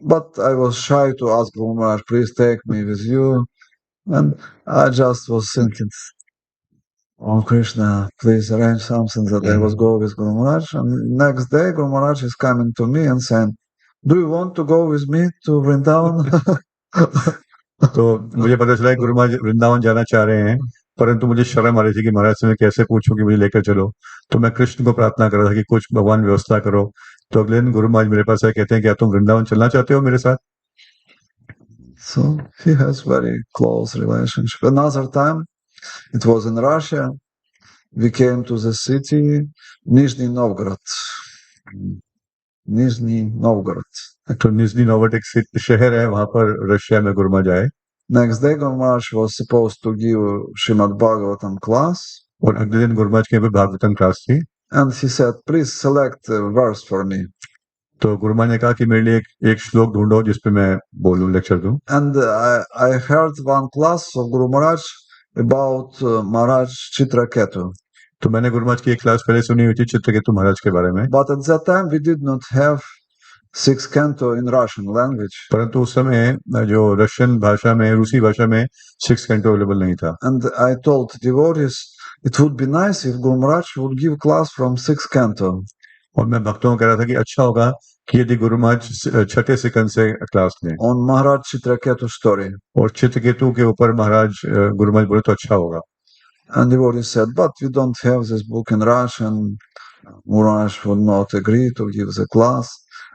But I was shy to ask Guru Maharaj, please take me with you. And I just was thinking, oh Krishna, please arrange something that I was go with Guru Maharaj. And next day Guru Maharaj is coming to me and saying, do you want to go with me to Vrindavan? तो मुझे पता चला कि गुरु महाराज वृंदावन जाना चाह रहे हैं, परंतु मुझे शर्म आ रही थी कि महाराज से मैं कैसे पूछूं कि मुझे लेकर चलो। तो मैं कृष्ण को प्रार्थना कर रहा था कि कुछ भगवान व्यवस्था करो। तो अगले दिन गुरु महाराज मेरे पास आए, कहते हैं क्या तुम वृंदावन चलना चाहते हो मेरे साथ? So he has very close relationship. Another time, it was in Russia. We came to the city Nizhny Novgorod. Nizhny Novgorod. तो निजनी नोवगोरोड एक शहर है, वहां पर रशिया में गुरु महाराज आए। Next day, Guru Maharaj was supposed to give Srimad Bhagavatam class. और अगले दिन गुरु महाराज की यहाँ पे भागवतम क्लास थी। And he said, please select a verse for me. तो गुरु महाराज ने कहा कि मेरे लिए एक श्लोक ढूंढो जिस पे मैं बोलूं, लेक्चर दूं। And I heard one class of Guru Maharaj about Maharaj Chitraketu. तो मैंने गुरु महाराज की एक क्लास पहले सुनी हुई थी चित्रकेतु महाराज के बारे में। But at that time we did not have sixth canto in Russian language. परंतु उस समय जो रशियन भाषा में, रूसी भाषा में सिक्स कैंटो अवेलेबल नहीं था। And I told devotees it would be nice if Guru Maharaj would give class from sixth canto. और मैं भक्तों को कह रहा था कि अच्छा होगा कि यदि गुरु महाराज छठे सिकंद से क्लास लें। On Maharaj Chitraketu story. और चित्रकेतु के ऊपर महाराज गुरु महाराज बोले तो अच्छा होगा। And devotees said, but we don't have this book in Russian. Guru Maharaj would not agree to give the class.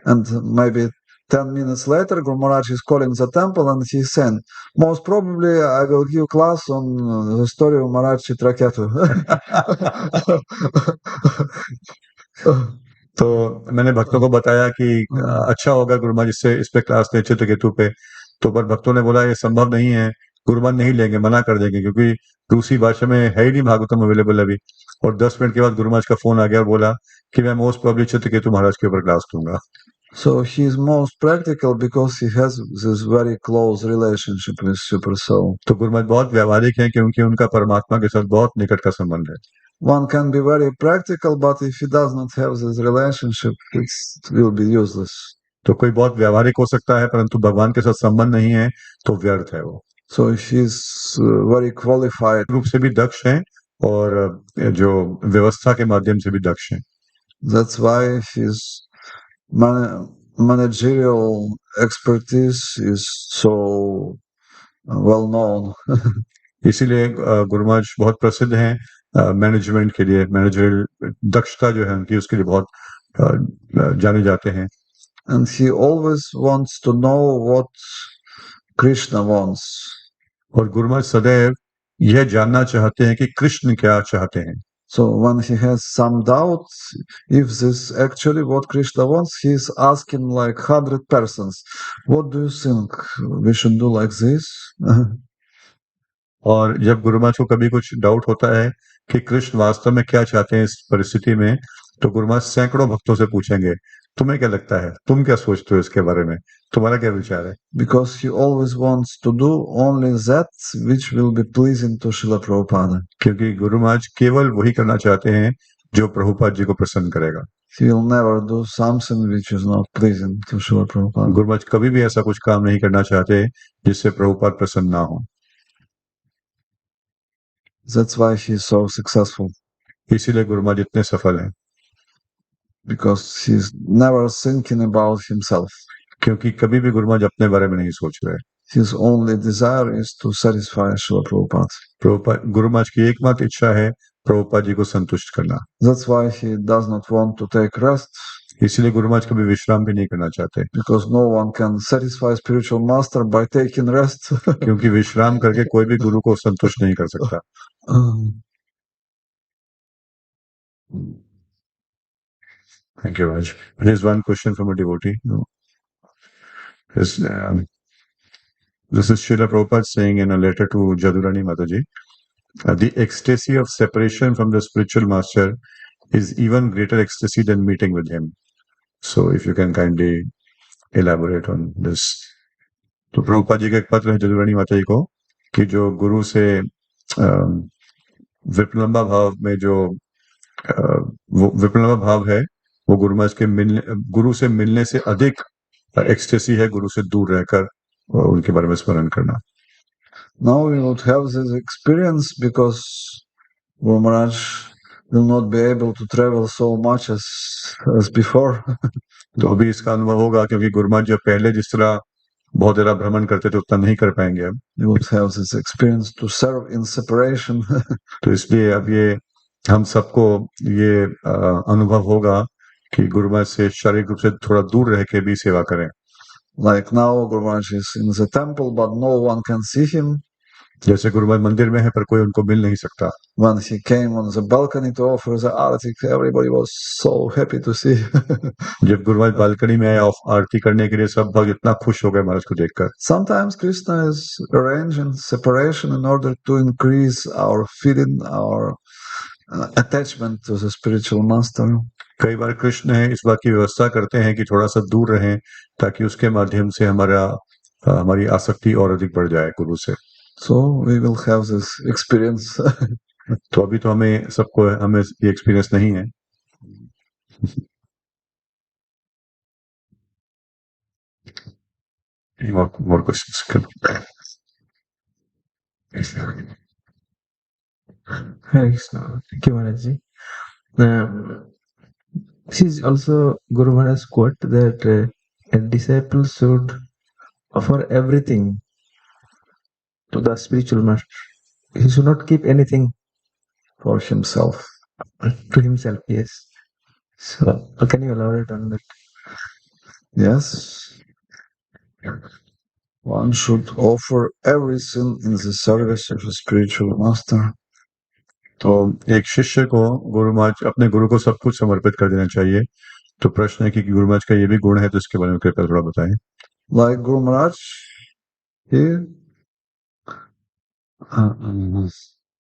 And maybe 10 minutes later, Guru Maharaj is calling the temple and he's saying, most probably I will give class on the story of Maharaj Chitraketu. तो मैंने भक्तों को बताया कि अच्छा होगा गुरु महाराज इससे इस पे क्लास ले चित्रकेतु पे। तो पर भक्तों ने बोला ये संभव नहीं है, गुरु महाराज नहीं लेंगे, मना कर देंगे, क्योंकि रूसी भाषा में है ही नहीं भागवतम अवेलेबल अभी। और 10 मिनट के बाद गुरु महाराज का फोन आ गया और बोला कि मैं मोस्ट प्रोबेबली चित्रकेतु महाराज के ऊपर क्लास दूंगा। So he is most practical because he has this very close relationship with Super Soul. तो गुरु महाराज बहुत व्यावहारिक हैं क्योंकि उनका परमात्मा के साथ बहुत निकट का संबंध है। One can be very practical, but if he does not have this relationship, it will be useless. तो कोई बहुत व्यावहारिक हो सकता है परंतु भगवान के साथ संबंध नहीं है तो व्यर्थ है वो। So he is very qualified. रूप से भी दक्ष हैं और जो व्यवस्था के माध्यम से भी दक्ष हैं। That's why his managerial expertise is so well known. इसीलिए गुरु महाराज बहुत प्रसिद्ध हैं मैनेजमेंट के लिए, मैनेजरियल दक्षता जो है उनकी उसके लिए बहुत जाने जाते हैं। And he always wants to know what Krishna wants. और गुरु महाराज सदैव यह जानना चाहते हैं कि कृष्ण क्या चाहते हैं। So when he has some doubt if this actually what Krishna wants, he is asking like 100 persons, what do you think we should do like this? और जब गुरु महाराज को कभी कुछ डाउट होता है कि कृष्ण वास्तव में क्या चाहते हैं इस परिस्थिति में, तो गुरु महाराज सैकड़ों भक्तों से पूछेंगे तुम्हें क्या लगता है, तुम क्या सोचते हो इसके बारे में, तुम्हारा क्या विचार है। Because he always wants to do only that which will be pleasing to Srila Prabhupada. क्योंकि गुरु महाराज केवल वही करना चाहते हैं जो प्रभुपाद जी को प्रसन्न करेगा। He will never do something which is not pleasing to Srila Prabhupada. Guru Maharaj कभी भी ऐसा कुछ काम नहीं करना चाहते जिससे प्रभुपाद प्रसन्न ना हो। That's why he is so successful. इसीलिए गुरु महाराज इतने सफल हैं। Because he is never thinking about himself. क्योंकि कभी भी गुरु महाराज अपने बारे में नहीं सोच रहे। His only desire is to satisfy Srila Prabhupada. Guru Maharaj की एकमात्र इच्छा है प्रभुपाद जी को संतुष्ट करना। That's why he does not want to take rest. इसलिए गुरु महाराज कभी विश्राम भी नहीं करना चाहते। Because no one can satisfy spiritual master by taking rest. क्योंकि विश्राम करके कोई भी गुरु को संतुष्ट नहीं कर सकता। Thank you, Raj. There is one question from a devotee. This is Srila Prabhupada saying in a letter to Jadurani Mataji, the ecstasy of separation from the spiritual master is even greater ecstasy than meeting with him. So if you can kindly elaborate on this. तो प्रभुपाद जी का एक पत्र है जदुरानी माता जी को कि जो गुरु से विप्लंबा भाव में जो वो विप्लंबा भाव है वो गुरु से मिलने से अधिक एक्सटेसी है गुरु से दूर रहकर उनके बारे में स्मरण करना। Now we would have this experience because Guru Maharaj will not be able to travel so much as before. तो अभी इसका अनुभव होगा क्योंकि गुरु महाराज जो पहले जिस तरह बहुत ज्यादा भ्रमण करते थे उतना नहीं कर पाएंगे अब। You would have this experience to serve in separation. तो इसलिए अब ये हम सबको ये अनुभव होगा कि गुरु महाराज से शारीरिक रूप से थोड़ा दूर रह के भी सेवा करें। Like now Guru Maharaj is in the temple but no one can see him. जैसे गुरु महाराज मंदिर में है पर कोई उनको मिल नहीं सकता। When he came on the balcony to offer the arati, everybody was so happy to see. जब गुरु महाराज बालकनी में आए आरती करने के लिए सब भक्त इतना खुश हो गए महाराज को देखकर। Sometimes Krishna is arranging separation in order to increase our feeling, our attachment to the spiritual master. कई बार कृष्ण है इस बात की व्यवस्था करते हैं कि थोड़ा सा दूर रहें ताकि उसके माध्यम से हमारी आसक्ति और अधिक बढ़ जाए गुरु से। So we will have this experience. तो अभी तो हमें ये एक्सपीरियंस नहीं है। More questions. Hare Krishna. Thank you, Maharaj. This is also Guru Maharaj's quote that a disciple should offer everything to the spiritual master. He should not keep anything For himself. to himself. Yes. So, can you elaborate on that? Yes. One should offer everything in the service of a spiritual master. तो एक शिष्य को गुरु महाराज अपने गुरु को सब कुछ समर्पित कर देना चाहिए। तो प्रश्न है कि गुरु महाराज का ये भी गुण है तो इसके बारे में कृपया थोड़ा बताएं। Like Guru Maharaj, he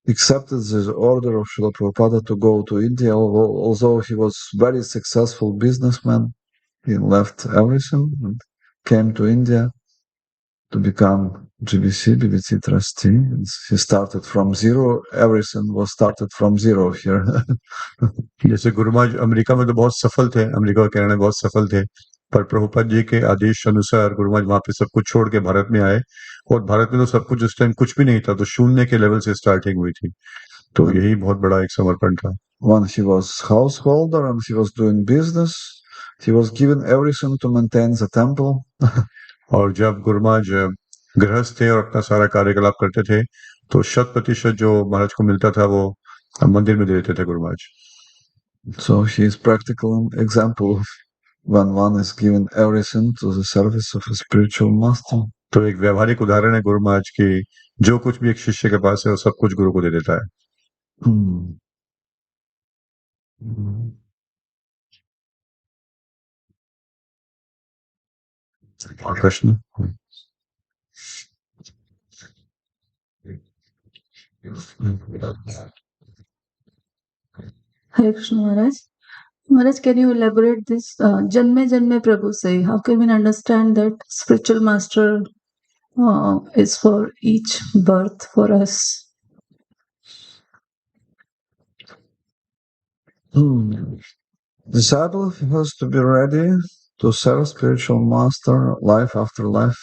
accepted the order of Srila Prabhupada to go to India, although he was very successful businessman. He left everything and came to India to become BBC trustee. And he started from zero. Everything was started from zero here. जैसे गुरु महाराज अमेरिका में तो बहुत सफल थे, अमेरिका और कनाडा में बहुत सफल थे, पर प्रभुपाद जी के आदेश अनुसार गुरु महाराज वहां पे सब कुछ छोड़ के भारत में आए और भारत में तो सब कुछ उस टाइम कुछ भी नहीं था, तो शून्य के लेवल से स्टार्टिंग हुई थी। तो यही बहुत बड़ा एक समर्पण था। When he was householder and he was doing business, he was given everything to maintain the temple. और जब गुरु महाराज गृहस्थ थे और अपना सारा कार्यकलाप करते थे तो 100% जो महाराज को मिलता था वो मंदिर में दे देते थे Guru Maharaj. So he is practical example of when one is given everything to the service of a spiritual master. तो एक व्यवहारिक उदाहरण है गुरु महाराज की, जो कुछ भी एक शिष्य के पास है वो सब कुछ गुरु को दे देता है। और प्रश्न? Hare Krishna Maharaj. Maharaj, can you elaborate this? Janme Janme Prabhu say. How can we understand that spiritual master is for each birth for us? Disciple has to be ready to serve spiritual master life after life.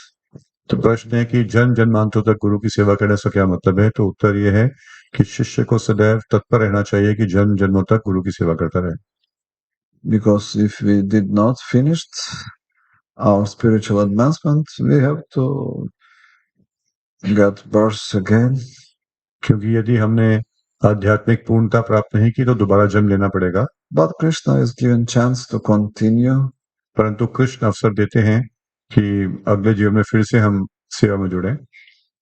तो प्रश्न है कि जन्म जन्मांतरों तक गुरु की सेवा करने से क्या मतलब है? तो उत्तर ये है कि शिष्य को सदैव तत्पर रहना चाहिए कि जन्म जन्मों तक गुरु की सेवा करता रहे। Because if we did not finish our spiritual advancement, we have to get birth again. क्योंकि यदि हमने आध्यात्मिक पूर्णता प्राप्त नहीं की तो दोबारा जन्म लेना पड़ेगा। But Krishna is given chance to continue. परंतु कृष्ण अवसर देते हैं कि अगले जीवन में फिर से हम सेवा में जुड़े।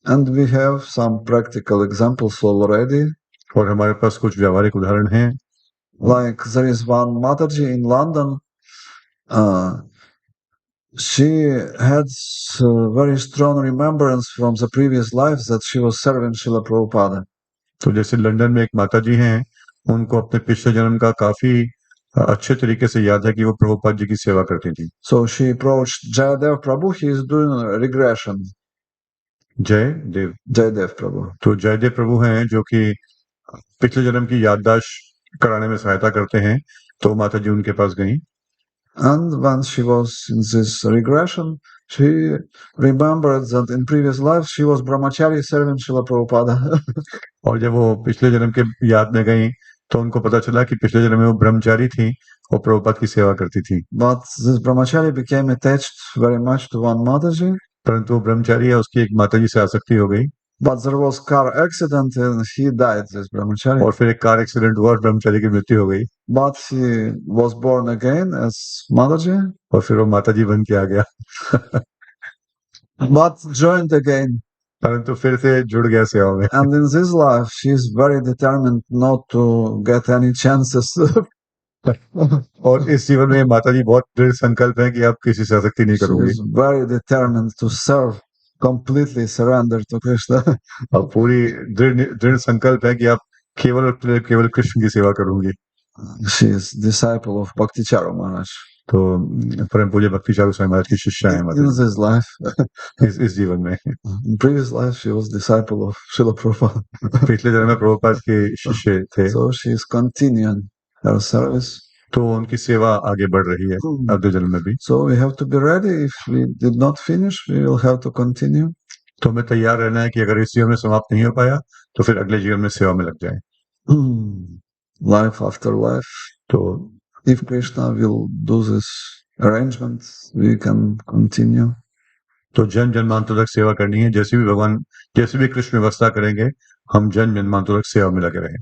And we have some practical examples already. और हमारे पास कुछ व्यावहारिक उदाहरण हैं। Like there is one Mataji in London. She had very strong remembrance from the previous lives that she was serving Srila Prabhupada. तो जैसे लंदन में एक माता जी हैं, उनको अपने पिछले जन्म का काफी अच्छे तरीके से याद है कि वो प्रभुपाद जी की सेवा करती थी। So she approached Jayadev Prabhu. He is doing regression. Jayadev Prabhu. तो जयदेव प्रभु हैं जो कि पिछले जन्म की याददाश्त कराने में सहायता करते हैं। तो माता जी उनके पास गई। And when she was in this regression, she remembered that in previous lives she was brahmachari serving Srila Prabhupada. और जब वो पिछले जन्म के याद में गई तो उनको पता चला कि पिछले जन्म में वो ब्रह्मचारी थी और प्रभुपाद की सेवा करती थी। But this brahmachari became attached very much to one Mataji. परंतु वो ब्रह्मचारी है, उसकी एक माता जी से आसक्ति हो गई। But there was car accident and he died, this brahmachari. और फिर एक कार एक्सीडेंट हुआ और ब्रह्मचारी की मृत्यु हो गई। But he was born again as Mataji. और फिर वो माता जी बन के आ गया। But joined again. परंतु फिर से जुड़ गया सेवा में। And in this life, she is very determined not to get any chances. और इस जीवन में माता जी बहुत दृढ़ संकल्प है कि आप किसी से आसक्ति नहीं करोगे। She is very determined to serve, completely surrender to Krishna. और पूरी दृढ़ संकल्प है कि आप केवल कृष्ण की सेवा करूंगी। She is disciple of Bhakti Charu Maharaj. तो परम पूज्य भक्ति चारू स्वामी महाराज की शिष्या है In this life, इस जीवन में। in previous life, she was disciple of Srila Prabhupada. पिछले जन्म में प्रभुपाद के शिष्य थे। So she is continuing her service. तो उनकी सेवा आगे बढ़ रही है अगले जन्म में भी। So we have to be ready. If we did not finish, we will have to continue. तो हमें तैयार रहना है कि अगर इस जीवन में समाप्त नहीं हो पाया तो फिर अगले जीवन में सेवा में लग जाए। Life after life. तो if Krishna will do this arrangement, we can continue. तो जन्म जन्मांतर तक सेवा करनी है। जैसे भी कृष्ण व्यवस्था करेंगे, हम जन्म जन्मांतर तक सेवा में लगे रहें।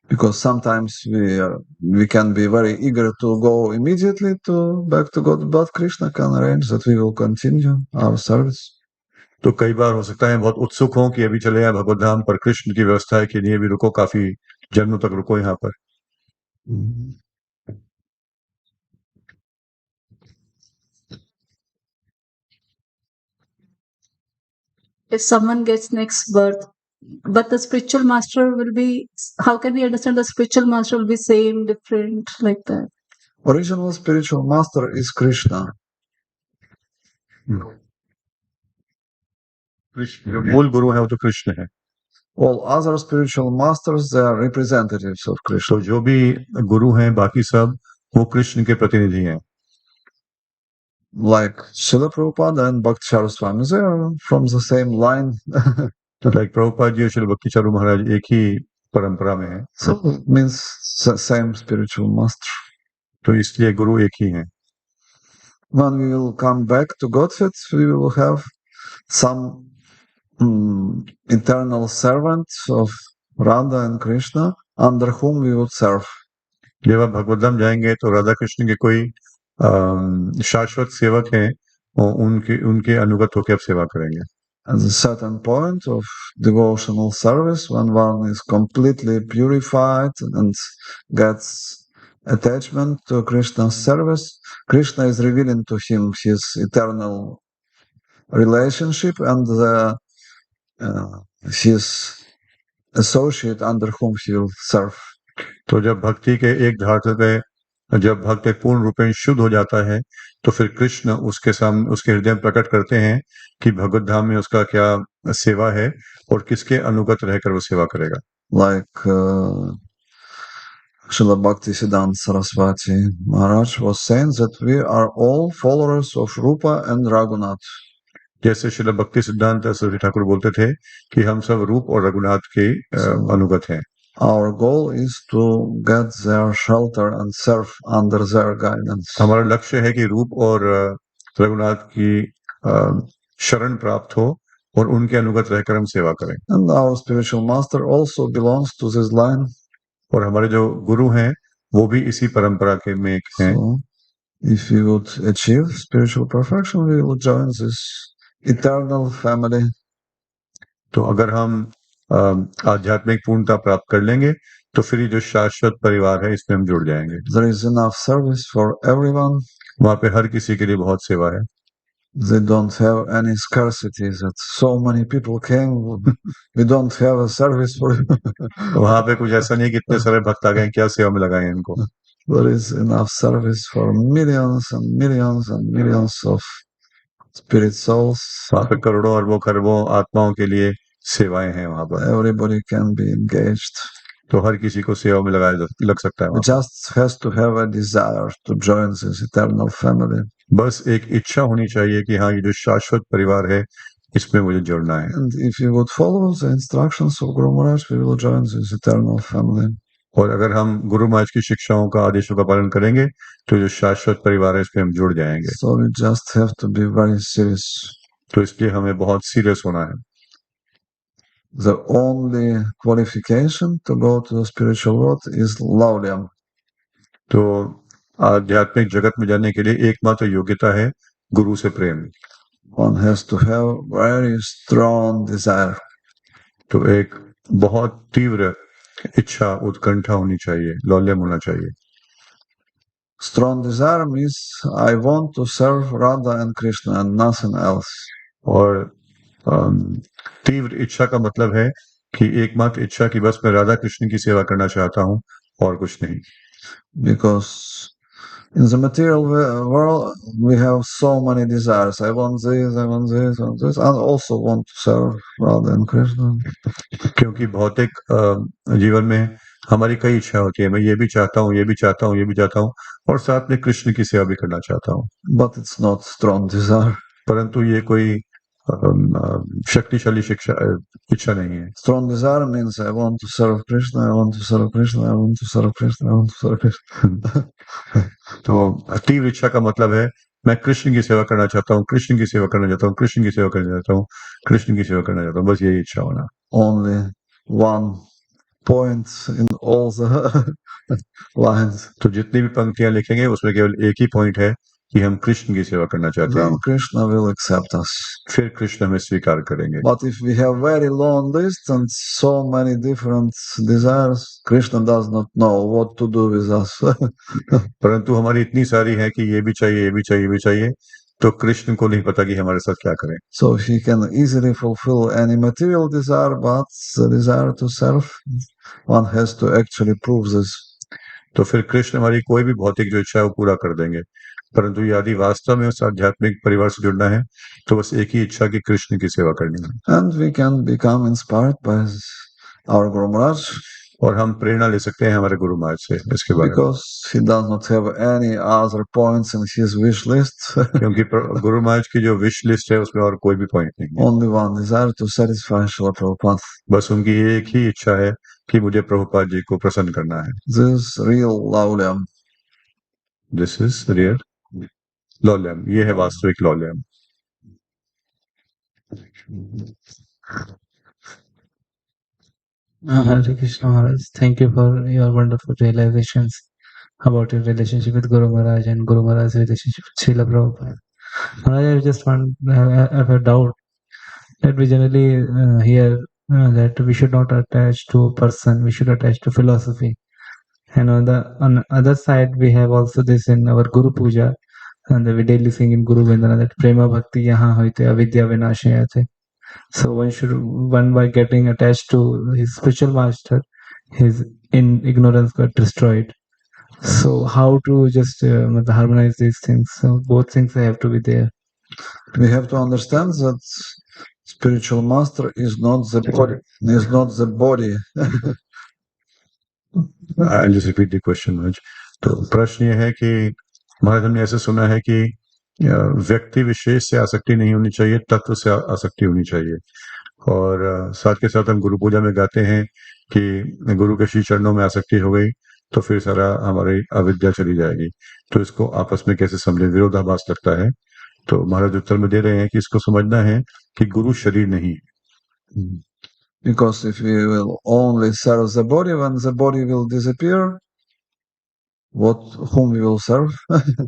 Because sometimes we can be very eager to go immediately back to God, but Krishna can arrange that we will continue our service. तो कई बार हो सकता है बहुत उत्सुक हो कि अभी चले जाए भगवत धाम, पर कृष्ण की व्यवस्था है कि नहीं अभी रुको, काफी जन्मों तक रुको यहाँ पर। If someone gets next birth, but the spiritual master will be, how can we understand the spiritual master will be same, different, like that? Original spiritual master is Krishna. जो मूल गुरु है वो तो कृष्ण है। All other spiritual masters, they are representatives of Krishna. तो जो भी गुरु हैं बाकी सब वो कृष्ण के प्रतिनिधि हैं। Like Srila Prabhupada and Bhakti Charu Swami, they are from the same line. Like Prabhupada जी और श्री भक्ति चारू महाराज एक ही परंपरा में हैं। So it means same spiritual master. तो इसलिए गुरु एक ही हैं। When we will come back to Godhead, we will have some eternal servants of Radha and Krishna under whom we would serve. जब आप भगवत धाम जाएंगे तो राधा कृष्ण के कोई शाश्वत सेवक हैं और उनके अनुगत होकर आप सेवा करेंगे। At a certain point of devotional service, when one is completely purified and gets attachment to Krishna's service, Krishna is revealing to him his eternal relationship and his associate under whom he will serve. तो जब भक्ति के एक धार पे जब भक्त पूर्ण रूपेण शुद्ध हो जाता है तो फिर कृष्ण उसके सामने उसके हृदय में प्रकट करते हैं कि भगवत धाम में उसका क्या सेवा है और किसके अनुगत रहकर वो सेवा करेगा। Like Srila Bhakti Siddhanta Saraswati Maharaj was saying that we are all followers of Rupa and Raghunath. जैसे श्रील भक्ति सिद्धांत सरस्वती ठाकुर बोलते थे कि हम सब रूप और रघुनाथ के अनुगत हैं। Our goal is to get their shelter and serve under their guidance. हमारा लक्ष्य है कि रूप और रघुनाथ की शरण प्राप्त हो और उनके अनुगत रहकर हम सेवा करें। And our spiritual master also belongs to this line. और हमारे जो गुरु हैं वो भी इसी परंपरा के में एक हैं। So, if we would achieve spiritual perfection, we will join this eternal family. तो अगर हम आध्यात्मिक पूर्णता प्राप्त कर लेंगे तो फिर ये जो शाश्वत परिवार है इसमें हम जुड़ जाएंगे। There is enough service for everyone. वहाँ पे हर किसी के लिए बहुत सेवा है। They don't have any scarcity that so many people came. We don't have a service for you. वहाँ पे कुछ ऐसा नहीं कि इतने सारे भक्त आ गए, क्या सेवा में लगाएं इनको। There is enough service for millions and millions and millions of spirit souls. वहाँ पे करोड़ों अरबों खरबों आत्माओं के लिए सेवाएं हैं वहाँ पर। Everybody can be engaged. तो हर किसी को सेवा में लग सकता है। It just has to have a desire to join this eternal family. बस एक इच्छा होनी चाहिए कि हाँ ये जो शाश्वत परिवार है इसमें मुझे जुड़ना है। And if you would follow the instructions of Guru Maharaj, we will join this eternal family. और अगर हम गुरु महाराज की शिक्षाओं का आदेशों का पालन करेंगे तो जो शाश्वत परिवार है इसमें हम जुड़ जाएंगे। So we just have to be very serious. तो इसलिए हमें बहुत सीरियस होना है। The only qualification to go to the spiritual world is laulyam. तो आध्यात्मिक जगत में जाने के लिए एकमात्र योग्यता है गुरु से प्रेम। One has to have very strong desire. तो एक बहुत तीव्र इच्छा उत्कंठा होनी चाहिए, लौल्यम होना चाहिए। Strong desire means I want to serve Radha and Krishna and nothing else. और तीव्र इच्छा का मतलब है कि एकमात्र इच्छा की बस मैं राधा कृष्ण की सेवा करना चाहता हूँ और कुछ नहीं। Because in the material world we have so many desires. I want this, I want this, I want this, and also want to serve Radha and Krishna. क्योंकि भौतिक जीवन में हमारी कई इच्छा होती है, मैं ये भी चाहता हूँ, ये भी चाहता हूँ, ये भी चाहता हूँ और साथ में कृष्ण की सेवा भी करना चाहता हूँ। But it's not strong desire. परंतु ये कोई शक्तिशाली इच्छा नहीं है। Strong desire means I want to serve Krishna, I want to serve Krishna, I want to serve Krishna, I want to serve Krishna. तो तीव्र इच्छा का मतलब है मैं कृष्ण की सेवा करना चाहता हूँ, कृष्ण की सेवा करना चाहता हूँ, कृष्ण की सेवा करना चाहता हूँ, कृष्ण की सेवा करना चाहता हूँ, बस यही इच्छा होना। Only one point in all the lines. तो जितनी भी पंक्तियां लिखेंगे उसमें केवल एक ही पॉइंट है कि हम कृष्ण की सेवा करना चाहते हैं। Then Krishna will accept us. फिर कृष्ण हमें स्वीकार करेंगे। But if we have very long list and so many different desires, Krishna does not know what to do with us. परंतु हमारी इतनी सारी है कि ये भी चाहिए, ये भी चाहिए, ये भी चाहिए, तो कृष्ण को नहीं पता कि हमारे साथ क्या करें। So he can easily fulfill any material desire, but the desire to serve, one has to actually prove this. तो फिर कृष्ण हमारी कोई भी भौतिक जो इच्छा है वो पूरा कर देंगे, परंतु यदि वास्तव में उस आध्यात्मिक परिवार से जुड़ना है तो बस एक ही इच्छा की कृष्ण की सेवा करनी है। And we can become inspired by our Guru Maharaj. और हम प्रेरणा ले सकते हैं हमारे गुरु महाराज से इसके बारे में। Because he does not have any other points in his wish list. क्योंकि गुरु महाराज की जो विश लिस्ट है उसमें और कोई भी पॉइंट नहीं है। Only one desire to satisfy Srila Prabhupada. बस उनकी एक ही इच्छा है कि मुझे प्रभुपाद जी को प्रसन्न करना है। This real laulyam. This is real laulyam. ये है वास्तविक laulyam. Hare Krishna Maharaj, thank you for your wonderful realizations about your relationship with Guru Maharaj and Guru Maharaj's relationship with Srila Prabhupada. Maharaj, I just have a doubt that we generally hear that we should not attach to a person, we should attach to philosophy. And on the other side, we have also this in our Guru Puja, and we daily sing in Guru Vandana that Prema Bhakti Yaha Hoite Avidya Vinashayate. So one by getting attached to his spiritual master, his ignorance got destroyed. So how to just harmonize these things? So both things have to be there. We have to understand that spiritual master is not the body. Is not the body. I'll just repeat the question, Maharaj. तो प्रश्न ये है कि महाराज हमने ऐसे सुना है कि व्यक्ति विशेष से आसक्ति नहीं होनी चाहिए, तत्व से आसक्ति होनी चाहिए। और साथ के साथ हम गुरु पूजा में गाते हैं कि गुरु के श्री चरणों में आसक्ति हो गई तो फिर सारा हमारी अविद्या चली जाएगी। तो इसको आपस में कैसे समझे, विरोधाभास लगता है। तो महाराज उत्तर में दे रहे हैं कि इसको समझना है कि गुरु शरीर नहीं है। Because if we will only serve the body, when the body will disappear, whom we will serve?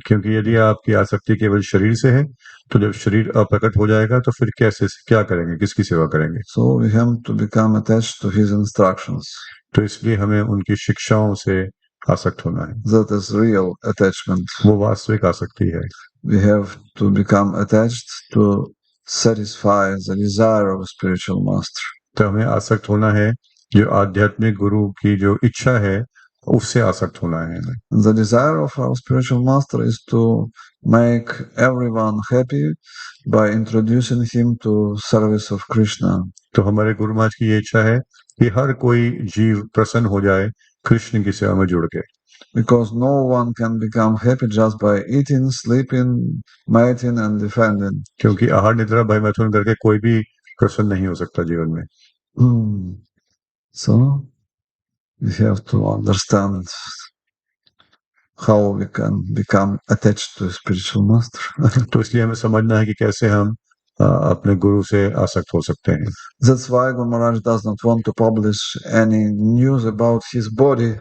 क्योंकि यदि आपकी आसक्ति केवल शरीर से है, तो जब शरीर अप्रकट हो जाएगा तो फिर क्या करेंगे, किसकी सेवा करेंगे? So we have to become attached to his instructions. तो इसलिए हमें उनकी शिक्षाओं से आसक्त होना है। That is real attachment. वो वास्तविक आसक्ति है। We have to become attached to satisfy the desire of a spiritual master. तो हमें आसक्त होना है, जो आध्यात्मिक गुरु की जो इच्छा है उससे आसक्त होना है। The desire of our spiritual master is to make everyone happy by introducing him to service of Krishna. तो हमारे गुरु महाराज की ये इच्छा है कि हर कोई जीव प्रसन्न हो जाए कृष्ण की सेवा में जुड़ के। Because no one can become happy just by eating, sleeping, mating and defending. क्योंकि आहार निद्रा भय मैथुन करके कोई भी प्रसन्न नहीं हो सकता जीवन में। So we have to understand how we can become attached to a spiritual master. तो इसलिए हमें समझना है कि कैसे हम अपने गुरु से आसक्त हो सकते हैं। That's why Guru Maharaj does not want to publish any news about his body.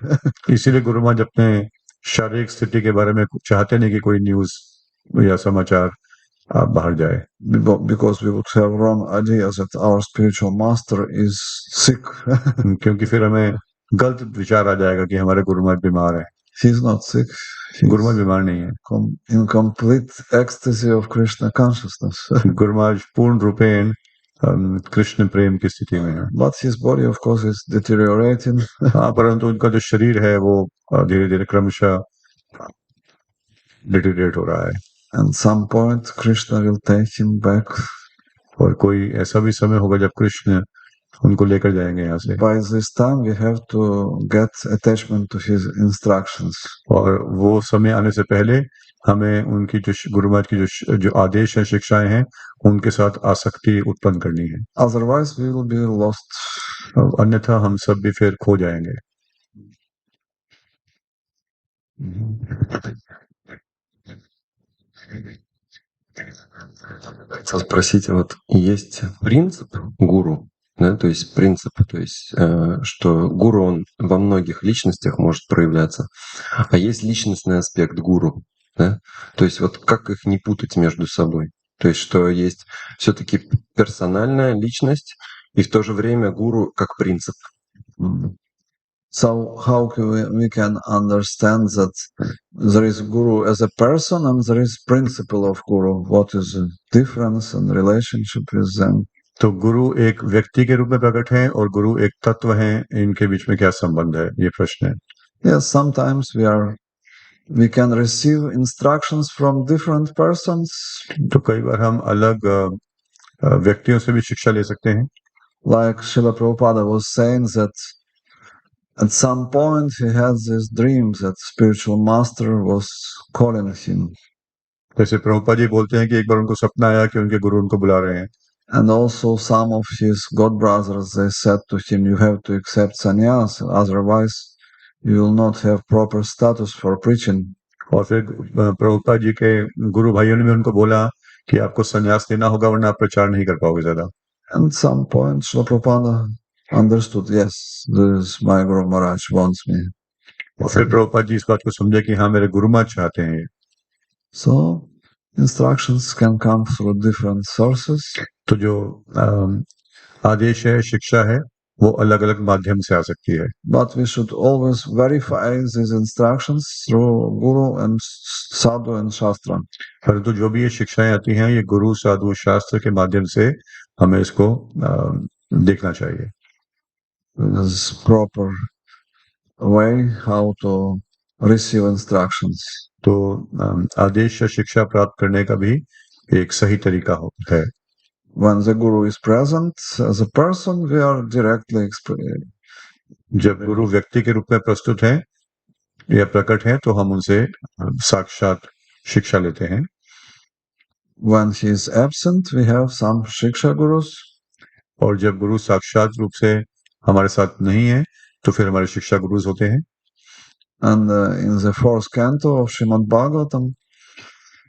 इसीलिए गुरु महाराज अपने शारीरिक स्थिति के बारे में चाहते नहीं कि कोई न्यूज या समाचार बाहर जाए। Because we would have wrong idea that our spiritual master is sick. क्योंकि फिर हमें गलत विचार आ जाएगा कि हमारे गुरु महाराज बीमार हैं। He is not sick. Guru Maharaj बीमार नहीं है। In complete ecstasy of Krishna consciousness. Guru Maharaj पूर्ण रूपेण कृष्ण प्रेम की स्थिति में है। But his body of course is deteriorating. हाँ, परंतु उनका जो शरीर है वो धीरे-धीरे क्रमशः डिटेरियोरेट हो रहा है। And some point Krishna will take him back. और कोई ऐसा भी समय होगा जब कृष्ण उनको लेकर जाएंगे यहाँ से। By this time we have to get attachment to his instructions. और वो समय आने से पहले हमें उनकी जो गुरु महाराज की जो आदेश है, शिक्षाएं हैं, उनके साथ आसक्ति उत्पन्न करनी है। Otherwise we will be lost. अन्यथा हम सब भी फिर खो जाएंगे। Хотел спросить, вот есть принцип гуру, да, то есть принцип, то есть что гуру, он во многих личностях может проявляться, а есть личностный аспект гуру, да, то есть вот как их не путать между собой, то есть что есть все-таки персональная личность и в то же время гуру как принцип. So how we can understand that there is guru as a person and there is principle of guru? What is the difference and relationship with them? तो गुरु एक व्यक्ति के रूप में प्रकट है और गुरु एक तत्व है, इनके बीच में क्या संबंध है, ये प्रश्न है। Yes, sometimes we can receive instructions from different persons. तो कई बार हम अलग व्यक्तियों से भी शिक्षा ले सकते हैं। Like Srila Prabhupada was saying that at some point he had this dream that spiritual master was calling him. जैसे प्रभुपाद जी बोलते हैं कि एक बार उनको सपना आया कि उनके गुरु उनको बुला रहे हैं। And also some of his god brothers, they said to him, you have to accept sannyas, otherwise you will not have proper status for preaching. और फिर प्रभुपाद जी के गुरु भाइयों ने भी उनको बोला कि आपको संन्यास लेना होगा वरना आप प्रचार नहीं कर पाओगे ज्यादा। And some point Srila Prabhupada understood, yes, this my Guru Maharaj wants me. और फिर प्रभुपाद जी इस बात को समझे कि हाँ मेरे गुरु महाराज चाहते हैं। So instructions can come through different sources. तो जो आदेश है, शिक्षा है, वो अलग अलग माध्यम से आ सकती है। But we should always verify these instructions through Guru and Sadhu and Shastra. परंतु जो भी ये शिक्षाएं आती हैं, ये गुरु, साधु, शास्त्र के माध्यम से हमें इसको देखना चाहिए। This is proper way how to receive instructions. तो आदेश या शिक्षा प्राप्त करने का भी एक सही तरीका है। When the Guru is present as a person, we are directly जब गुरु व्यक्ति के रूप में प्रस्तुत हैं या प्रकट हैं, तो हम उनसे साक्षात शिक्षा लेते हैं। When he is absent, we have some शिक्षा gurus. और जब गुरु साक्षात रूप से हमारे साथ नहीं है, तो फिर हमारे शिक्षा गुरुज होते हैं। And in the 4th canto of Srimad Bhagavatam,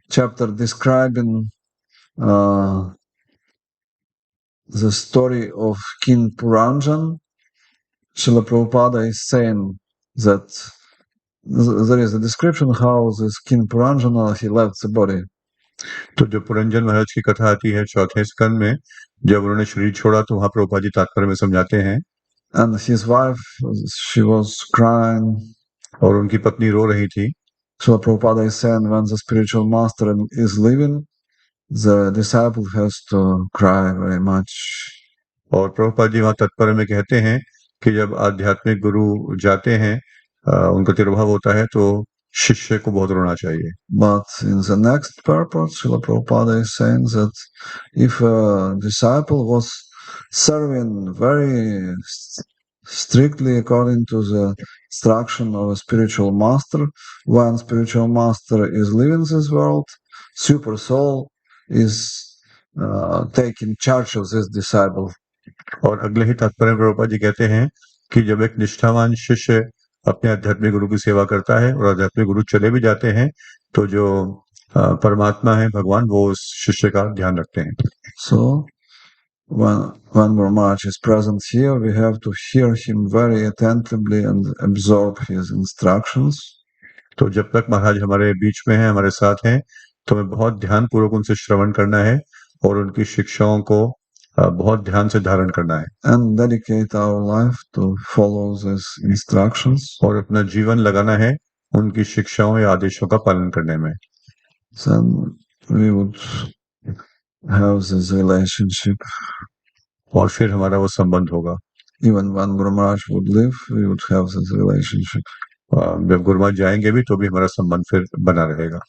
chapter describing the story of King Puranjan, Srila Prabhupada is saying that there is a description how this King Puranjana, he left the body. तो जो पुरंजन महाराज की कथा आती है चौथे स्कंद में, जब उन्होंने शरीर छोड़ा तो वहां प्रभुपाद जी तात्पर्य में समझाते हैं, and his wife, she was crying, और उनकी पत्नी रो रही थी. So Prabhupada is saying when the spiritual master is leaving, the disciple has to cry very much. और प्रभुपाद जी वहां तात्पर्य में कहते हैं कि जब आध्यात्मिक गुरु जाते हैं, उनका तिरोभाव होता है, तो शिष्य को बहुत रोना चाहिए. But in the next purport, Srila Prabhupada is saying that if a disciple was serving very strictly according to the instruction of a spiritual master, when spiritual master is leaving this world, super soul is taking charge of this disciple. और अगले ही तात्पर्य में प्रभुपाद जी कहते हैं कि जब एक निष्ठावान शिष्य अपने आध्यात्मिक गुरु की सेवा करता है और आध्यात्मिक गुरु चले भी जाते हैं, तो जो परमात्मा है, भगवान, वो उस शिष्य का ध्यान रखते हैं. So when Maharaj is present here, we have to hear him very attentively and absorb his instructions. तो जब तक महाराज हमारे बीच में हैं, हमारे साथ हैं, तो हमें बहुत ध्यानपूर्वक उनसे श्रवण करना है और उनकी शिक्षाओं को बहुत ध्यान से धारण करना है. And dedicate our life to follow these instructions. और अपना जीवन लगाना है उनकी शिक्षाओं या आदेशों का पालन करने में. Then we would have this relationship. और फिर हमारा वो संबंध होगा. Even when Guru Maharaj would leave, we would have this relationship. जब गुरु महाराज जाएंगे भी तो भी हमारा संबंध फिर बना रहेगा.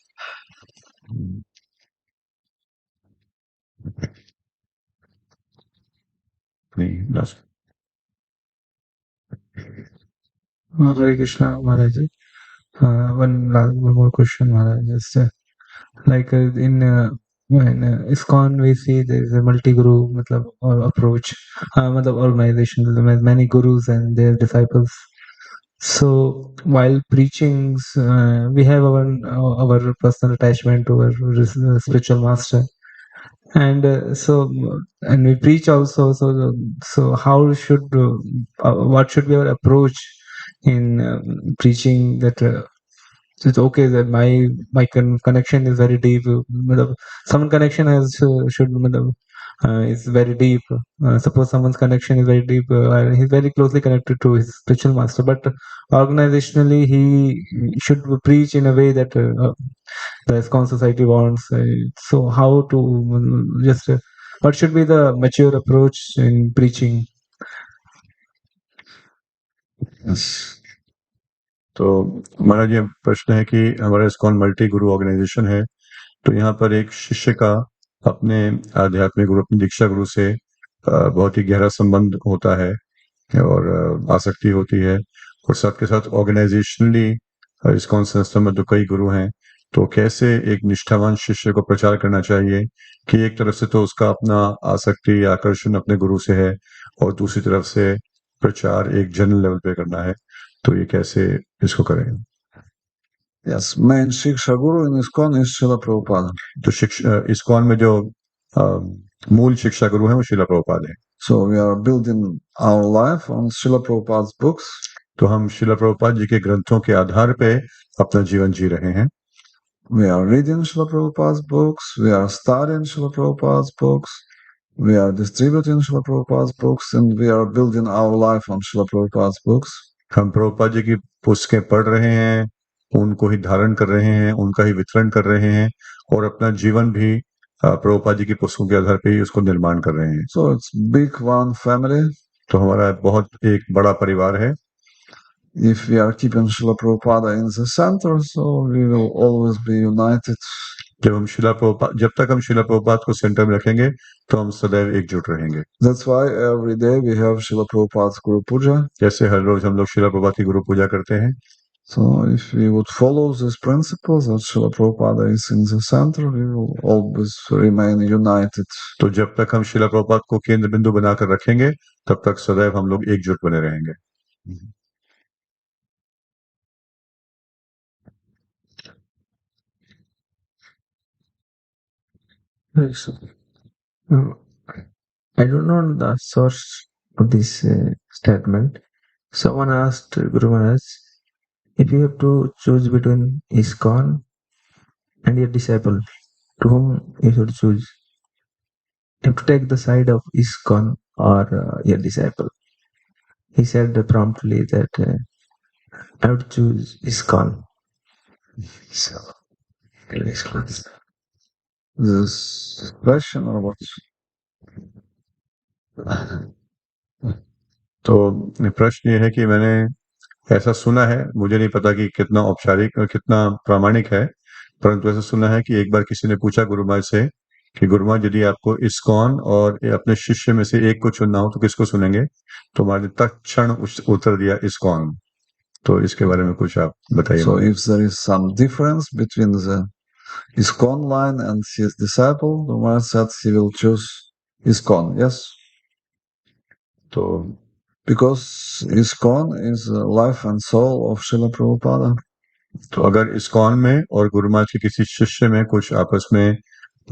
नहीं, बस. Hare Krishna, Maharaj. One more question, Maharaj. Just, like in ISKCON, we see there is a multi-guru approach, organization, many gurus and their disciples. So while preachings, we have our personal attachment to our spiritual master, and and we preach also. So how should what should be our approach in preaching that? It's okay that my connection is very deep. Some connection has is very deep. Suppose someone's connection is very deep, and he's very closely connected to his spiritual master, but organizationally he should preach in a way that the ISKCON society wants. So how to what should be the mature approach in preaching? Yes. तो महाराज, ये प्रश्न है कि हमारा ISKCON मल्टी गुरु ऑर्गेनाइजेशन है, तो यहाँ पर एक शिष्य का अपने आध्यात्मिक गुरु, अपनी दीक्षा गुरु से बहुत ही गहरा संबंध होता है और आसक्ति होती है, और साथ के साथ ऑर्गेनाइजेशनली ISKCON संस्था में जो कई गुरु हैं, तो कैसे एक निष्ठावान शिष्य को प्रचार करना चाहिए कि एक तरफ से तो उसका अपना आसक्ति या आकर्षण अपने गुरु से है और दूसरी तरफ से प्रचार एक जनरल लेवल पे करना है, तो ये कैसे इसको करें? Yes, main Shiksha Guru in ISKCON is Srila Prabhupada. तो ISKCON में जो मूल शिक्षा गुरु हैं वो श्रीला प्रभुपाद हैं. So we are building our life on Srila Prabhupada's books. तो हम श्रीला प्रभुपाद जी के ग्रंथों के आधार पे अपना जीवन जी रहे हैं. We are reading Srila Prabhupada's books. We are studying Srila Prabhupada's books. We are distributing Srila Prabhupada's books, and we are building our life on Srila Prabhupada's books. हम प्रभुपाद जी की पुस्तकें पढ़ रहे हैं, उनको ही धारण कर रहे हैं, उनका ही वितरण कर रहे हैं और अपना जीवन भी प्रभुपाद जी की पुस्तकों के आधार पे ही उसको निर्माण कर रहे हैं. So it's big one family. तो हमारा बहुत एक बड़ा परिवार है. If we are keeping Srila Prabhupada in the center, so we will always be united. जब तक हम श्रीला प्रभुपाद को सेंटर में रखेंगे तो हम सदैव एकजुट रहेंगे. That's why every day we have Srila Prabhupada's Guru Puja. जैसे हर रोज हम लोग श्रीला प्रभुपाद की गुरु पूजा करते हैं. So if we would follow these principles that Srila Prabhupada is in the center, we will always remain united. तो जब तक हम श्रीला प्रभुपाद को केंद्र बिंदु बनाकर रखेंगे, तब तक सदैव हम लोग एकजुट बने रहेंगे. So, I don't know the source of this statement. Someone asked Guru Maharaj, if you have to choose between Iskcon and your disciple, to whom you should choose? You have to take the side of Iskcon or your disciple. He said promptly that I would choose Iskcon. So, This question or what? तो प्रश्न ये है कि मैंने ऐसा सुना है, मुझे नहीं पता कि कितना औपचारिक और कितना प्रामाणिक है, परंतु ऐसा सुना है कि एक बार किसी ने पूछा गुरु महाराज से कि गुरु महाराज यदि आपको इस्कॉन और अपने शिष्य में से एक को चुनना हो तो किसको सुनेंगे? तो महाराज ने तत्क्षण उत्तर दिया इस्कॉन। तो इसके बारे में कुछ आप बताइए। So if there is some difference between the Iskcon line and his disciple, the Maharaj said he will choose Iskcon, yes? तो because Iskcon is the life and soul of Srila Prabhupada. तो अगर इस्कॉन में और गुरु महाराज के किसी शिष्य में कुछ आपस में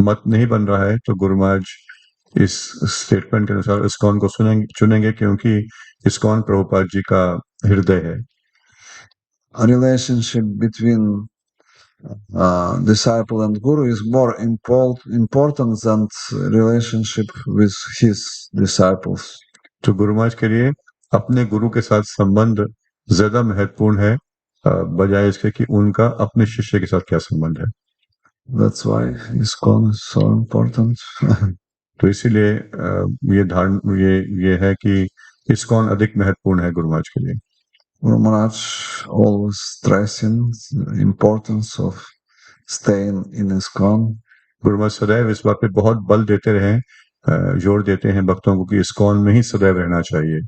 मत नहीं बन रहा है तो गुरु महाराज इस स्टेटमेंट के अनुसार इस्कॉन को चुनेंगे क्योंकि इस्कॉन प्रभुपाद जी का हृदय है। A relationship between disciple and guru is more important than relationship with his disciples. तो गुरु महाराज के लिए अपने गुरु के साथ संबंध ज्यादा महत्वपूर्ण है बजाय इसके कि उनका अपने शिष्य के साथ क्या संबंध है। That's why Iskcon is so important. तो इसीलिए ये है कि इस्कॉन अधिक महत्वपूर्ण है गुरु महाराज के लिए। Guru Maharaj always stressing the importance of staying in Iskcon. Guru Maharaj सदैव इस बात पे बहुत बल देते रहे, जोर देते हैं भक्तों को कि इस्कॉन में ही सदैव रहना चाहिए।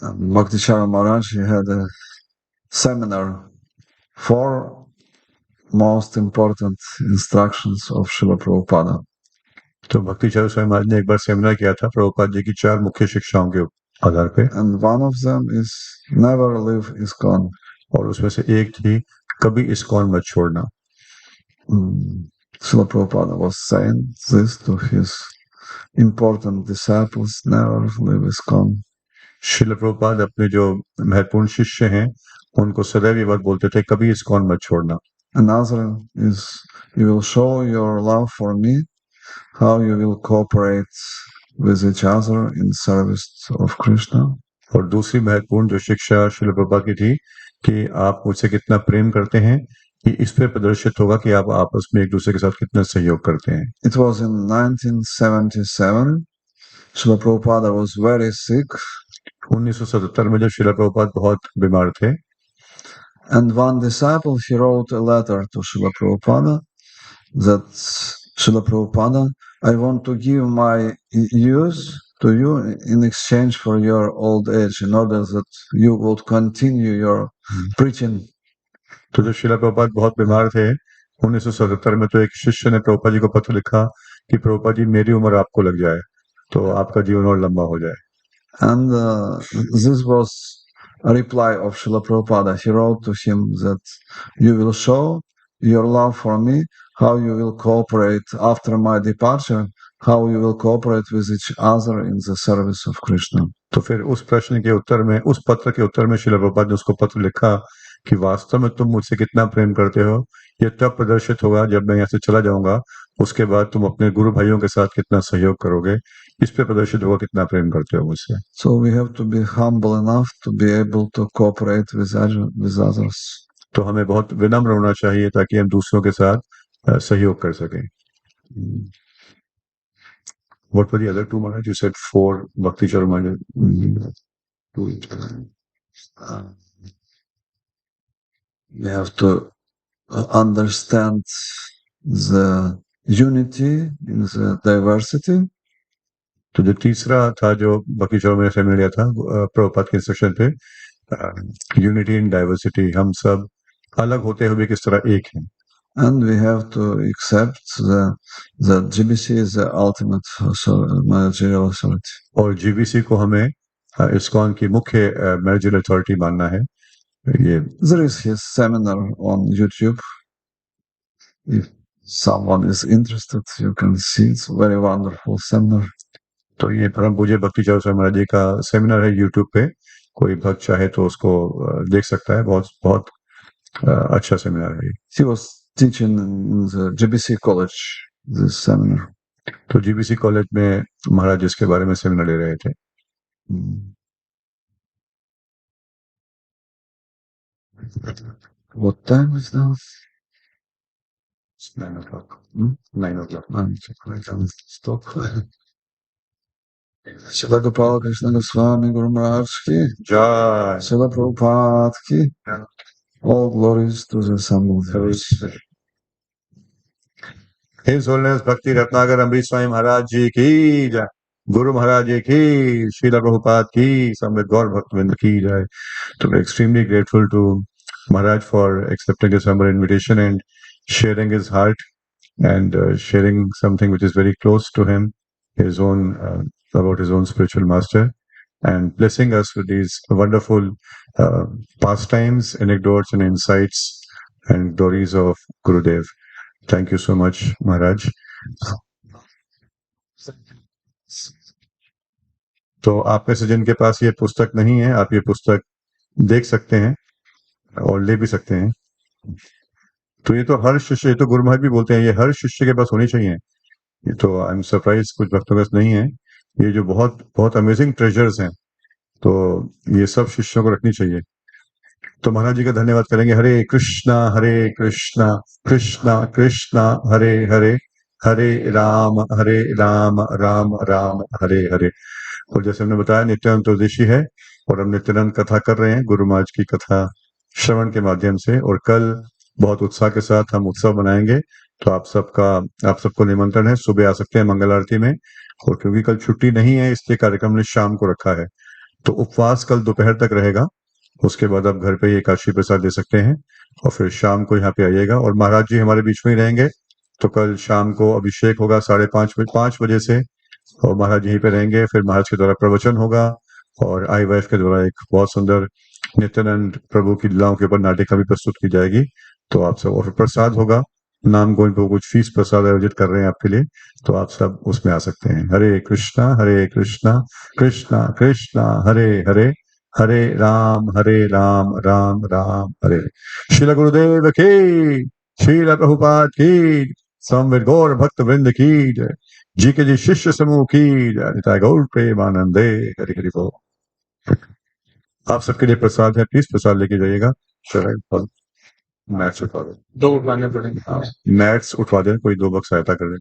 Bhakti Maharaj, he had a seminar, 4 most important instructions of Srila Prabhupada. तो भक्ति स्वामी महाराज ने एक बार सेमिनार किया था प्रभुपाद जी की 4 मुख्य शिक्षाओं के आधार पे, And one of them is never leave Iskcon. और उसमें से एक थी कभी इस्कॉन मत छोड़ना। Srila Prabhupada was saying this to his important disciples, never leave Iskcon. Srila Prabhupada अपने जो महत्वपूर्ण शिष्य हैं उनको सदैव ये बात बोलते थे कभी इस्कॉन मत छोड़ना। Another is you will show your love for me, how you will cooperate with each other in service of Krishna. और दूसरी महत्वपूर्ण जो शिक्षा श्रील प्रभुपाद की थी कि आप मुझसे कितना प्रेम करते हैं, कि इस पे प्रदर्शित होगा कि आप आपस में एक दूसरे के साथ कितना सहयोग करते हैं। It was in 1977. Srila Prabhupada was very sick. 1977 में जब श्रील प्रभुपाद बहुत बीमार थे, and one disciple, he wrote a letter to Srila Prabhupada that Srila Prabhupada, I want to give my use to you in exchange for your old age, in order that you would continue your preaching. तो जब श्रील प्रभुपाद बहुत बीमार थे 1977 में, तो एक शिष्य ने प्रभुपाद जी को पत्र लिखा कि प्रभुपाद जी मेरी उम्र आपको लग जाए तो आपका जीवन और लंबा हो जाए। And this was a reply of Srila Prabhupada. He wrote to him that you will show your love for me, how you will cooperate after my departure, how you will cooperate with each other in the service of Krishna. तो फिर उस प्रश्न के उत्तर में, उस पत्र के उत्तर में श्रील प्रभुपाद ने उसको पत्र लिखा कि वास्तव में तुम मुझसे कितना प्रेम करते हो ये तब प्रदर्शित होगा जब मैं यहाँ से चला जाऊंगा, उसके बाद तुम अपने गुरु भाइयों के साथ कितना सहयोग करोगे, इस पे प्रदर्शित होगा कितना प्रेम करते हो मुझसे। So we have to be humble enough to be able to cooperate with others. तो हमें बहुत विनम्र होना चाहिए ताकि हम दूसरों के साथ सहयोग कर सकें। What were the other 2, Maharaj? You said 4 Bhakti Charamani. 2. We have to understand the unity in the diversity. तो जो तीसरा था जो भक्ति चौराहे से मिल गया था प्रभुपाद के इंस्ट्रक्शन पे, यूनिटी इन डाइवर्सिटी, हम सब अलग होते हुए किस तरह एक हैं। And we have to accept that GBC is the ultimate managerial authority. और GBC को हमें इस्कॉन की मुख्य मैनेजरियल अथॉरिटी मानना है। ये There is his seminar on YouTube. someone is interested, you can see it's a very wonderful seminar. तो ये परम पूज्य भक्ति चौधरी स्वामी महाराज जी का सेमिनार है यूट्यूब पे, कोई भक्त चाहे तो उसको देख सकता है। बहुत बहुत अच्छा सेमिनार है। He was teaching in the GBC college this seminar. तो जीबीसी कॉलेज में महाराज इसके बारे में सेमिनार ले रहे थे। What time is now? It's 9 o'clock. 9 o'clock. I can stop. Shila Gopal Krishna Goswami Guru Maharaj ki Jai. Shila Prabhupada ki all glories to the assembled hearers. His Holiness Bhakti Ratnakar Ambarish Swami Maharaj ji ki jai. Guru Maharaj ji ki, Srila Prabhupada ki, Samved Gaur Bhaktavind ki jai. So we're extremely grateful to Maharaj for accepting his humble invitation and sharing his heart and sharing something which is very close to him, his own about his own spiritual master, and blessing us with these wonderful pastimes, anecdotes, and insights and glories of Gurudev. Thank you so much, Maharaj. तो आप में से जिनके पास ये पुस्तक नहीं है, आप ये पुस्तक देख सकते हैं और ले भी सकते हैं। तो ये तो हर शिष्य, ये तो गुरु महाराज भी बोलते हैं, ये हर शिष्य के पास होनी चाहिए। ये तो आई एम सरप्राइज कुछ भक्तों के पास नहीं है। ये जो बहुत बहुत अमेजिंग ट्रेजर्स हैं, तो ये सब शिष्यों को रखनी चाहिए। तो महाराज जी का धन्यवाद करेंगे। हरे कृष्णा कृष्णा कृष्णा हरे हरे, हरे राम राम राम हरे हरे। और जैसे हमने बताया नित्यानंद चतुर्दशी है और हम नित्यानंद कथा कर रहे हैं गुरु महाराज की कथा श्रवण के माध्यम से, और कल बहुत उत्साह के साथ हम उत्सव मनाएंगे। तो आप सबको निमंत्रण है, सुबह आ सकते हैं मंगल आरती में। और क्योंकि कल छुट्टी नहीं है इसलिए कार्यक्रम ने शाम को रखा है, तो उपवास कल दोपहर तक रहेगा। उसके बाद आप घर पे ये काशी प्रसाद दे सकते हैं और फिर शाम को यहाँ पे आइएगा। और महाराज जी हमारे बीच में ही रहेंगे, तो कल शाम को अभिषेक होगा 5:30 बजे से, और महाराज यहीं पे रहेंगे। फिर महाराज के द्वारा प्रवचन होगा और 𝐼𝐻 के द्वारा एक बहुत सुंदर नित्यानंद प्रभु की लीलाओं के ऊपर नाटिका भी प्रस्तुत की जाएगी। तो आप सब, और प्रसाद होगा, नाम गोविंद प्रभु कुछ फीस प्रसाद आयोजित कर रहे हैं आपके लिए, तो आप सब उसमें आ सकते हैं। हरे कृष्णा कृष्णा कृष्णा हरे हरे, हरे राम राम राम हरे। श्रील गुरुदेव की, श्रील प्रभुपाद की, समवेत गौर भक्त वृंद की जय। जी के जी शिष्य समूह की जय। निताय गौर प्रेमानंदे। हरि हरि बोल। आप सबके लिए प्रसाद है, प्लीज प्रसाद लेके जाइएगा। मैट्स उठवा दें, 2 उठाने पड़ेंगे। मैट्स उठवा दें, कोई 2 बक्स सहायता कर दें।